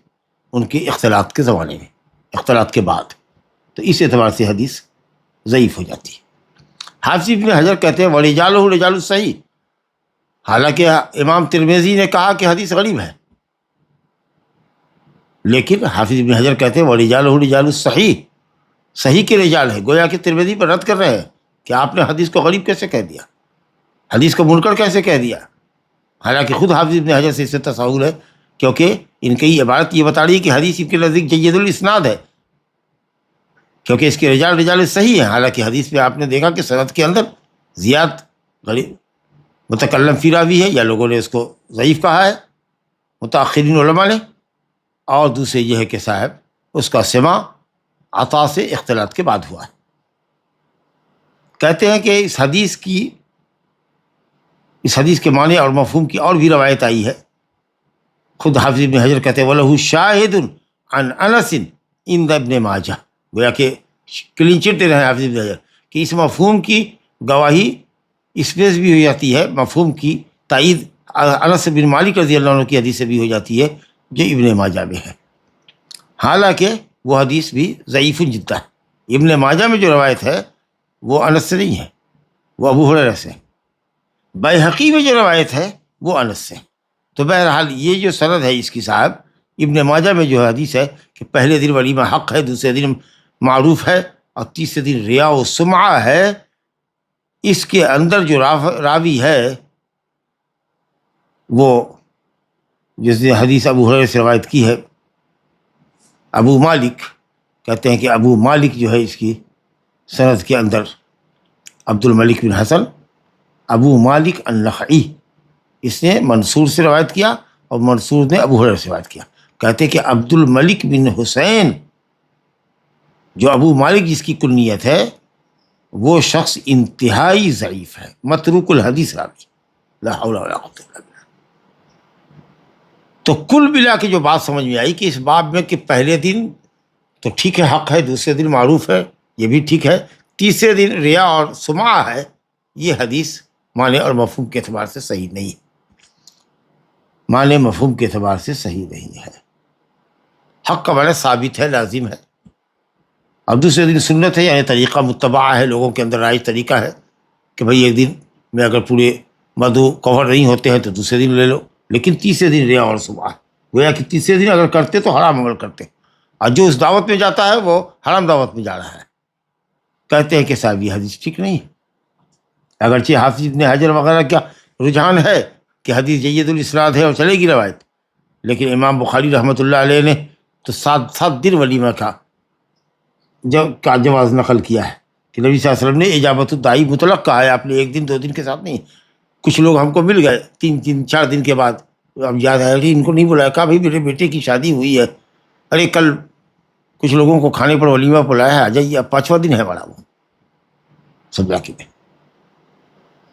ان کے اختلاط کے زمانے میں، اختلاط کے بعد. تو اس اعتبار سے حدیث ضعیف ہو جاتی ہے. حافظ ابن حجر کہتے ہیں وَرِجَالُهُ رِجَالُ الصحیح، حالانکہ امام ترمذی نے کہا کہ حدیث غریب ہے، لیکن حافظ ابن حجر کہتے ہیں وَرِجَالُهُ رِجَالُ الصحیح، صحیح کے رجال ہے. گویا کہ ترمذی پر رد کر رہے ہیں کہ آپ نے حدیث کو غریب کیسے کہہ دیا، حدیث کو منکر کیسے کہہ دیا. حالانکہ خود حافظ ابن حجر سے اس سے تصور ہے کیونکہ ان کی عبارت یہ بتا رہی ہے کہ حدیث ان کے نزدیک جید الاسناد ہے کیونکہ اس کے رجال صحیح ہیں. حالانکہ حدیث میں آپ نے دیکھا کہ سند کے اندر زیاد غریب متکلم فی راوی ہے، یا لوگوں نے اس کو ضعیف کہا ہے متاخرین علماء نے. اور دوسرے یہ ہے کہ صاحب اس کا سماع عطا سے اختلاط کے بعد ہوا ہے. کہتے ہیں کہ اس حدیث کے معنی اور مفہوم کی اور بھی روایت آئی ہے. خود حافظ ابن حجر کہتے ہیں وَلَهُ شَاهِدٌ عَنْ أَنَسٍ عِنْدَ ابن ماجہ، گویا کہ کلین چٹ دے رہے ہیں حافظ ابن حجر کہ اس مفہوم کی گواہی اس میں بھی ہو جاتی ہے، مفہوم کی تائید انس بن مالک رضی اللہ عنہ کی حدیث سے بھی ہو جاتی ہے جو ابن ماجہ میں ہے. حالانکہ وہ حدیث بھی ضعیف جدا ہے. ابن ماجہ میں جو روایت ہے وہ انس سے نہیں ہے، وہ ابو ہریرہ سے. بیہقی میں جو روایت ہے وہ انس سے. تو بہرحال یہ جو سند ہے اس کی صاحب ابن ماجہ میں جو حدیث ہے کہ پہلے دن ولیمہ حق ہے، دوسرے دن معروف ہے، اور تیسرے دن ریا و سمعہ ہے، اس کے اندر جو راوی ہے وہ جس نے حدیث ابو ہریرہ سے روایت کی ہے، ابو مالک، کہتے ہیں کہ ابو مالک جو ہے اس کی سند کے اندر عبد الملک بن حسن ابو مالک النخعی، اس نے منصور سے روایت کیا اور منصور نے ابو ہریرہ سے روایت کیا. کہتے کہ عبد الملک بن حسین جو ابو مالک جس کی کنیت ہے وہ شخص انتہائی ضعیف ہے، متروک الحدیث راوی، لا حول ولا قوت الا باللہ. تو کل ملا کے جو بات سمجھ میں آئی کہ اس باب میں کہ پہلے دن تو ٹھیک ہے حق ہے، دوسرے دن معروف ہے یہ بھی ٹھیک ہے، تیسرے دن ریا اور سمعہ ہے، یہ حدیث معنی اور مفہوم کے اعتبار سے صحیح نہیں ہے، معنی مفہوم کے اعتبار سے صحیح نہیں ہے. حق کا معنی ثابت ہے، لازم ہے، اب دوسرے دن سنت ہے، یعنی طریقہ متبع ہے، لوگوں کے اندر رائج طریقہ ہے کہ بھئی ایک دن میں اگر پورے مدعو کور نہیں ہوتے ہیں تو دوسرے دن لے لو، لیکن تیسرے دن ریا اور سمعہ، گویا کہ تیسرے دن اگر کرتے تو حرام عمل کرتے، اور جو اس دعوت میں جاتا ہے وہ حرام دعوت میں جا رہا ہے. کہتے ہیں کہ صاحب یہ حدیث ٹھیک نہیں ہے، اگرچہ حافظ ابن حجر وغیرہ کا رجحان ہے کہ حدیث جید الاسناد ہے اور چلے گی روایت، لیکن امام بخاری رحمۃ اللہ علیہ نے تو 7 دن ولیمہ کا جواز نقل کیا ہے کہ نبی صلی اللہ علیہ وسلم نے اجابت الداعی مطلق کہا ہے، آپ نے 1 دن 2 دن کے ساتھ نہیں. کچھ لوگ ہم کو مل گئے 3-4 دن کے بعد، اب یاد آیا کہ ان کو نہیں بلایا، کہا بھائی میرے بیٹے کی شادی ہوئی ہے، ارے کل کچھ لوگوں کو کھانے پر ولیمہ بلایا ہے، آ جائیے، اب 5واں دن ہے بڑا وہ سب جا کے.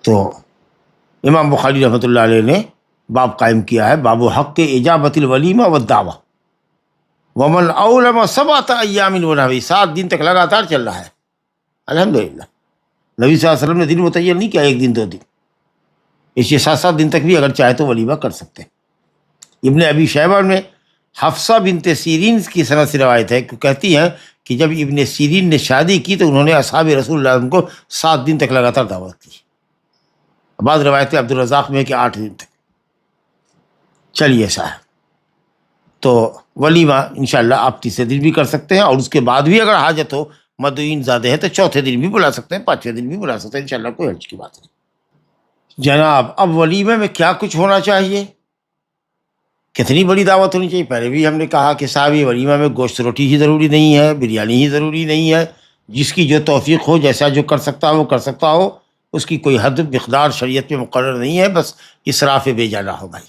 تو امام بخاری رحمۃ اللہ علیہ نے باب قائم کیا ہے، باب حق اجابت الولیمہ والدعوہ ومن اولم 7 ایام ونحوہ، 7 دن تک لگاتار چل رہا ہے الحمدللہ. نبی صلی اللہ علیہ وسلم نے دن متعین نہیں کیا 1 دن 2 دن، اس لیے 7 دن تک بھی اگر چاہے تو ولیمہ کر سکتے ہیں. ابن ابی شیبہ میں حفصہ بنت سیرین کی سند سے روایت ہے کہ کہتی ہیں کہ جب ابن سیرین نے شادی کی تو انہوں نے اصحاب رسول اللہ علیہ وسلم کو 7 دن تک لگاتار دعوت کی. بعض روایتیں عبدالرزاق میں کہ 8 دن تک. چلیے صاحب، تو ولیمہ انشاءاللہ آپ تیسرے دن بھی کر سکتے ہیں، اور اس کے بعد بھی اگر حاجت ہو، مدعوین زیادہ ہے تو 4تھے دن بھی بلا سکتے ہیں، 5ویں دن بھی بلا سکتے ہیں، انشاءاللہ کوئی حرج کی بات نہیں. جناب اب ولیمے میں کیا کچھ ہونا چاہیے، کتنی بڑی دعوت ہونی چاہیے؟ پہلے بھی ہم نے کہا کہ صاحب یہ ولیمہ میں گوشت روٹی ہی ضروری نہیں ہے، بریانی ہی ضروری نہیں ہے، جس کی جو توفیق ہو، جیسا جو کر سکتا ہو وہ کر سکتا ہو، اس کی کوئی حد مقدار شریعت میں مقرر نہیں ہے، بس اسراف بے جا نہ ہو بھائی،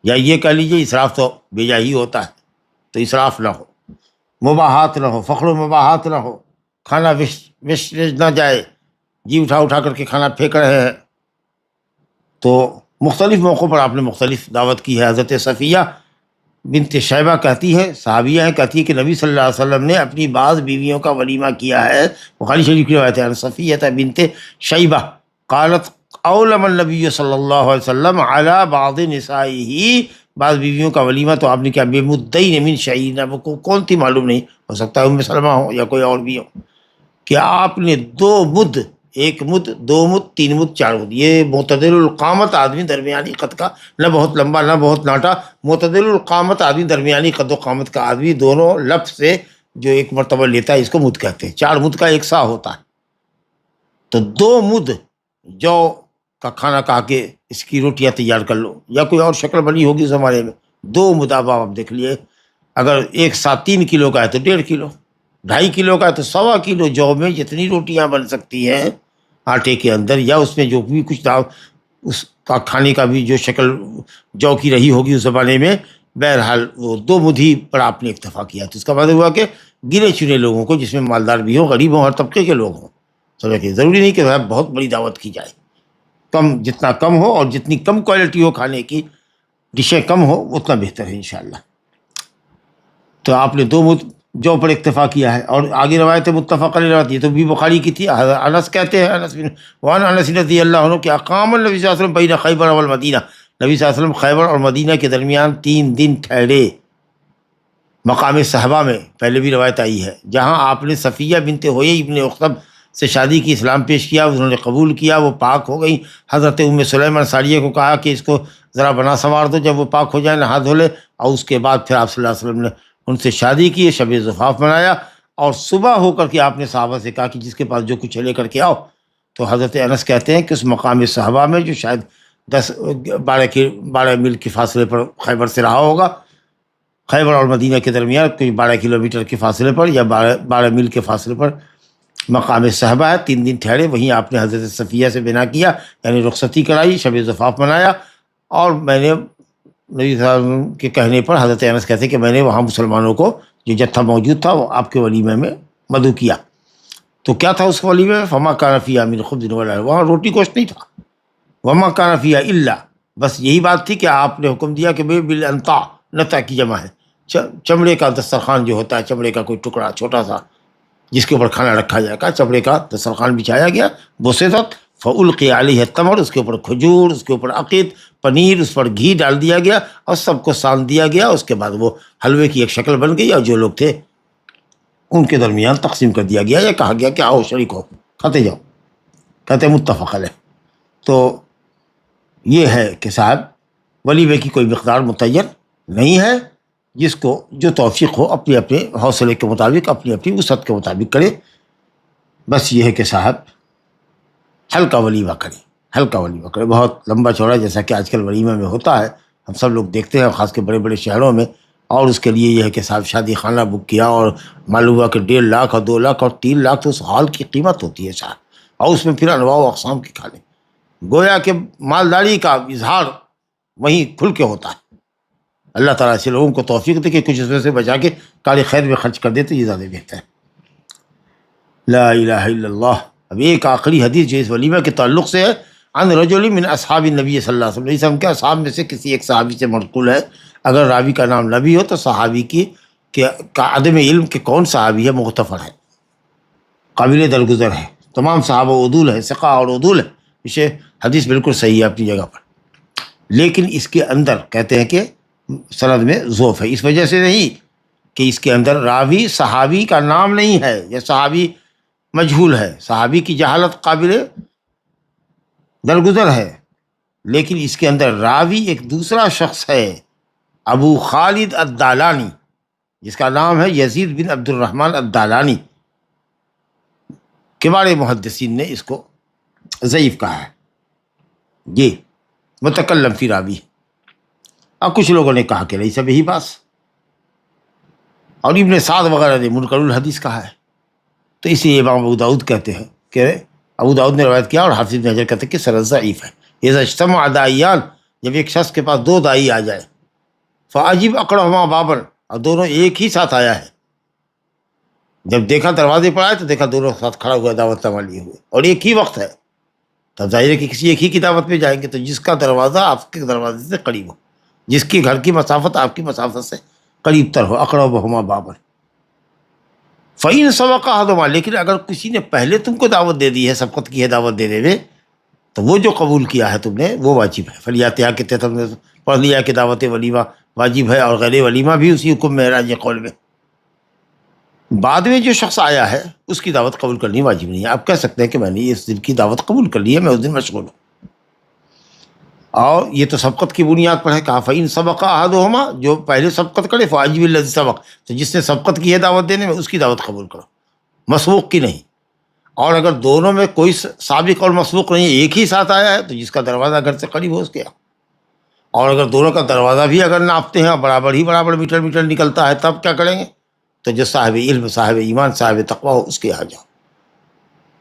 یا یہ کہہ لیجیے اسراف تو بے جا ہی ہوتا ہے، تو اسراف نہ ہو، مباحات نہ ہو، فخر و مباحات نہ ہو، کھانا ویسٹیج نہ جائے، جی اٹھا کر کے کھانا پھینک رہے ہیں. تو مختلف موقعوں پر آپ نے مختلف دعوت کی ہے. حضرت صفیہ بنت شیبہ کہتی ہے، صحابیہ ہیں، کہتی ہے کہ نبی صلی اللہ علیہ وسلم نے اپنی بعض بیویوں کا ولیمہ کیا ہے. بخاری شریف کی روایت ہے، صفیہ بنت شیبہ قالت اولم النبی صلی اللہ علیہ وسلم علی بعض نسائہ، بعض بیویوں کا ولیمہ تو آپ نے کیا، بے مدین من شعیر، اب کو کون تھی معلوم نہیں، ہو سکتا ہے ام سلمہ ہو یا کوئی اور بھی ہو، کہ آپ نے 2 مد، 1 مد، 2 مد، 3 مد، 4 مد، یہ معتدل القامت آدمی، درمیانی قد کا، نہ بہت لمبا نہ بہت ناٹا، معتدل القامت آدمی، درمیانی قد و قامت کا آدمی، دونوں لفظ سے جو ایک مرتبہ لیتا ہے اس کو مد کہتے ہیں. 4 مد کا 1 سا ہوتا ہے، تو 2 مد جو کا کھانا کہا کہ اس کی روٹیاں تیار کر لو، یا کوئی اور شکل بنی ہوگی زمانے میں. 2 مد اب آپ دیکھ لیے، اگر 1 سا 3 کلو کا ہے تو 1.5 کلو، 2.5 کلو کا ہے تو 1.25 کلو جو میں جتنی روٹیاں بن سکتی ہیں آٹے کے اندر، یا اس میں جو بھی کچھ اس کا کھانے کا بھی جو شکل جو کی رہی ہوگی اس زمانے میں، بہرحال وہ 2 مد ہی پر آپ نے اکتفا کیا. تو اس کا مطلب ہوا کہ گنے چنے لوگوں کو، جس میں مالدار بھی ہوں، غریب ہوں، ہر طبقے کے لوگ ہوں، سمجھے کہ ضروری نہیں کہ بہت بڑی دعوت کی جائے، کم، جتنا کم ہو اور جتنی کم کوالٹی ہو کھانے کی، ڈشیں کم ہو، اتنا بہتر ہے انشاءاللہ. تو آپ نے 2 مد جو پر اکتفا کیا ہے. اور آگے روایت متفق علیہ روایت، یہ تو بھی بخاری کی تھی. انس کہتے ہیں، انس بن وان انس رضی اللہ عنہ کہ اقام النبی صلی اللہ علیہ وسلم بین خیبر والمدینہ، نبی صلی اللہ علیہ وسلم خیبر اور مدینہ کے درمیان 3 دن ٹھہرے. مقام صحابہ میں پہلے بھی روایت آئی ہے، جہاں آپ نے صفیہ بنت حیی ابن اخطب سے شادی کی، اسلام پیش کیا، انہوں نے قبول کیا، وہ پاک ہو گئی. حضرت ام سلیم انصاریہ کو کہا کہ اس کو ذرا بنا سنوار دو، جب وہ پاک ہو جائے نہا دھو لے، اور اس کے بعد پھر آپ صلی اللہ علیہ وسلم نے ان سے شادی کی، شب زفاف منایا، اور صبح ہو کر کے آپ نے صحابہ سے کہا کہ جس کے پاس جو کچھ ہے لے کر کے آؤ. تو حضرت انس کہتے ہیں کہ اس مقام صحابہ میں جو شاید 12 میل کے فاصلے پر خیبر سے رہا ہوگا، خیبر اور مدینہ کے درمیان کوئی 12 کلومیٹر کے فاصلے پر یا 12 میل کے فاصلے پر مقام صحابہ ہے. 3 دن ٹھہرے، وہیں آپ نے حضرت صفیہ سے بنا کیا، یعنی رخصتی کرائی، شب زفاف منایا. اور میں نے نبی صلی اللہ علیہ وسلم کے کہنے پر حضرت انس کہتے ہیں کہ میں نے وہاں مسلمانوں کو جو جتھا موجود تھا وہ آپ کے ولیمے میں مدعو کیا. تو کیا تھا اس ولیمے میں؟ فما کان فیہا من خبز ولا، وہاں روٹی گوشت نہیں تھا. وما کان فیہا الا، بس یہی بات تھی کہ آپ نے حکم دیا کہ بالانطاع، نطع کی جمع ہے، چمڑے کا دسترخوان جو ہوتا ہے، چمڑے کا کوئی ٹکڑا چھوٹا سا جس کے اوپر کھانا رکھا جائے گا، چمڑے کا دسترخوان بچھایا گیا. بسطت فالقی علیہ التمر، اس کے اوپر کھجور، اس کے اوپر عقیق، پنیر، اس پر گھی ڈال دیا گیا اور سب کو سان دیا گیا. اس کے بعد وہ حلوے کی ایک شکل بن گئی اور جو لوگ تھے ان کے درمیان تقسیم کر دیا گیا، یا کہا گیا کہ آؤ شریک ہو، کھاتے جاؤ. کہتے متفق علیہ. تو یہ ہے کہ صاحب ولیمے کی کوئی مقدار متعین نہیں ہے، جس کو جو توفیق ہو اپنے اپنے حوصلے کے مطابق، اپنی اپنی وسعت کے مطابق کرے. بس یہ ہے کہ صاحب ہلکا ولیمہ کرے، ہلکا ولیمہ کرے، بہت لمبا چوڑا جیسا کہ آج کل ولیمہ میں ہوتا ہے، ہم سب لوگ دیکھتے ہیں خاص کے بڑے بڑے شہروں میں. اور اس کے لیے یہ ہے کہ صاحب شادی خانہ بک کیا اور معلوم ہوا کہ 1.5 لاکھ اور 2 لاکھ اور 3 لاکھ تو اس ہال کی قیمت ہوتی ہے صاحب. اور اس میں پھر انواع و اقسام کے کھانے، گویا کہ مالداری کا اظہار وہیں کھل کے ہوتا ہے. اللہ تعالیٰ سے لوگوں کو توفیق دے کہ کچھ اس میں سے بچا کے کاری خیر میں خرچ کر دے تو یہ زیادہ بہتر ہے. لا الہ الا اللہ. اب ایک آخری حدیث جو اس ولیمہ کے تعلق سے ہے، عن رجل من اصحاب النبی صلی اللہ علیہ وسلم، اس ہم کے اصحاب میں سے کسی ایک صحابی سے منقول ہے. اگر راوی کا نام نبی ہو تو صحابی کی کا عدم علم کہ کون صحابی ہے مغتفر ہے، قابل درگزر ہے. تمام صحابہ عدول ہے، ثقہ اور عدول ہے. اسے حدیث بالکل صحیح ہے اپنی جگہ پر، لیکن اس کے اندر کہتے ہیں کہ سند میں ضعف ہے. اس وجہ سے نہیں کہ اس کے اندر راوی صحابی کا نام نہیں ہے یا صحابی مجہول ہے، صحابی کی جہالت قابل درگزر ہے، لیکن اس کے اندر راوی ایک دوسرا شخص ہے، ابو خالد الدالانی، جس کا نام ہے یزید بن عبد الرحمن الدالانی. کبار محدثین نے اس کو ضعیف کہا ہے، یہ متکلم فی راوی. اور کچھ لوگوں نے کہا کہ نہیں سب یہی باس، اور ابن سعد وغیرہ نے منکر الحدیث کہا ہے. تو اسی لیے امام ابو داؤد کہتے ہیں کہ ابو داؤد نے روایت کیا اور حافظ ابن حجر کہتے ہیں کہ سند ضعیف ہے. اذا اجتمع داعیان، جب ایک شخص کے پاس 2 داعی آ جائے، فعجب اقربہما بابا، اور دونوں ایک ہی ساتھ آیا ہے، جب دیکھا دروازے پر آئے تو دیکھا دونوں ساتھ کھڑا ہوا دعوت نامہ لیے ہوئے اور ایک ہی وقت ہے، تب ظاہر ہے کہ کسی ایک ہی کی دعوت میں جائیں گے. تو جس کا دروازہ آپ کے دروازے سے قریب ہو، جس کی گھر کی مسافت آپ کی مسافت سے قریب تر ہو، اقربہما بابا. فَإِن سَبَقَ أَحَدُهُمَا، لیکن اگر کسی نے پہلے تم کو دعوت دے دی ہے، سبقت کی ہے دعوت دینے میں، تو وہ جو قبول کیا ہے تم نے وہ واجب ہے. فلیاتہا کے تحت ہم نے پڑھ لیا کہ دعوت ولیمہ واجب ہے، اور غیر ولیمہ بھی اسی حکم میں راجع قول میں. بعد میں جو شخص آیا ہے اس کی دعوت قبول کرنی واجب نہیں ہے. آپ کہہ سکتے ہیں کہ میں نے اس دن کی دعوت قبول کر لی ہے، میں اس دن مشغول ہوں. اور یہ تو سبقت کی بنیاد پر ہے. کہا فَإِن سَبَقَ أَحَدُهُمَا، جو پہلے سبقت کرے، فَأَجِبِ الَّذِي سَبَقَ، تو جس نے سبقت کی ہے دعوت دینے میں اس کی دعوت قبول کرو، مسبوق کی نہیں. اور اگر دونوں میں کوئی سابق اور مسبوق نہیں، ایک ہی ساتھ آیا ہے، تو جس کا دروازہ گھر سے قریب ہو اس کے. اور اگر دونوں کا دروازہ بھی اگر ناپتے ہیں اور برابر میٹر نکلتا ہے، تب کیا کریں گے؟ تو جو صاحب علم، صاحب ایمان، صاحب تقوی ہو اس کے یہاں جاؤ.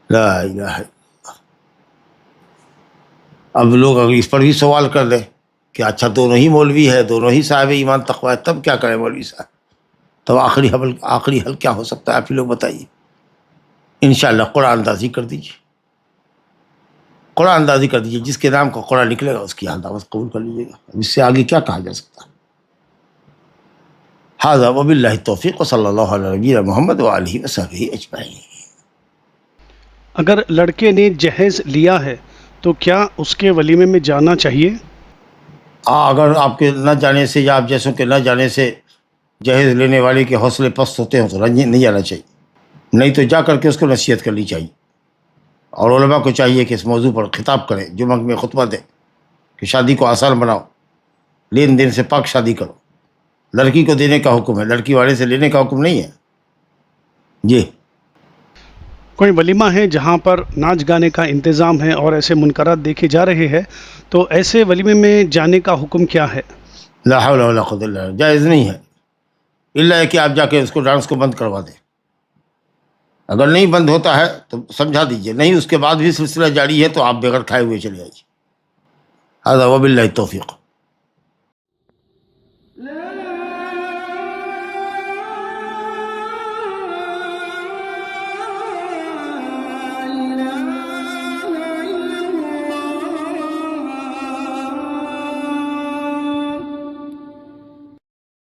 لا الہ الا. اب لوگ اگر اس پر بھی سوال کر لیں کہ اچھا دونوں ہی مولوی ہے، دونوں ہی صاحب ایمان تقوی ہے، تب کیا کریں مولوی صاحب؟ تو آخری حل کیا ہو سکتا ہے؟ آپ ہی لوگ بتائیے. انشاءاللہ قرآن اندازی کر دیجیے، قرآن اندازی کر دیجیے. جس کے نام کا قرآن نکلے گا اس کی دعوت قبول کر لیجیے گا. اس سے آگے کیا کہا جا سکتا ہے؟ ھذا وباللہ التوفیق وصلی اللہ علی نبینا محمد وآلہ وصحبہ اجمعین. اگر لڑکے نے جہیز لیا ہے تو کیا اس کے ولیمے میں جانا چاہیے؟ اگر آپ کے نہ جانے سے یا آپ جیسوں کے نہ جانے سے جہیز لینے والے کے حوصلے پست ہوتے ہیں تو نہیں جانا چاہیے. نہیں تو جا کر کے اس کو نصیحت کرنی چاہیے. اور علماء کو چاہیے کہ اس موضوع پر خطاب کریں، جمعہ میں خطبہ دیں کہ شادی کو آسان بناؤ، لین دین سے پاک شادی کرو. لڑکی کو دینے کا حکم ہے، لڑکی والے سے لینے کا حکم نہیں ہے. جی کوئی ولیمہ ہے جہاں پر ناچ گانے کا انتظام ہے اور ایسے منکرات دیکھے جا رہے ہیں، تو ایسے ولیمے میں جانے کا حکم کیا ہے؟ لا حول ولا قوت الا باللہ، جائز نہیں ہے، الا ہے کہ آپ جا کے اس کو ڈانس کو بند کروا دیں۔ اگر نہیں بند ہوتا ہے تو سمجھا دیجئے، نہیں اس کے بعد بھی سلسلہ جاری ہے تو آپ بغیر کھائے ہوئے چلے آئیے۔ هذا وباللہ التوفیق۔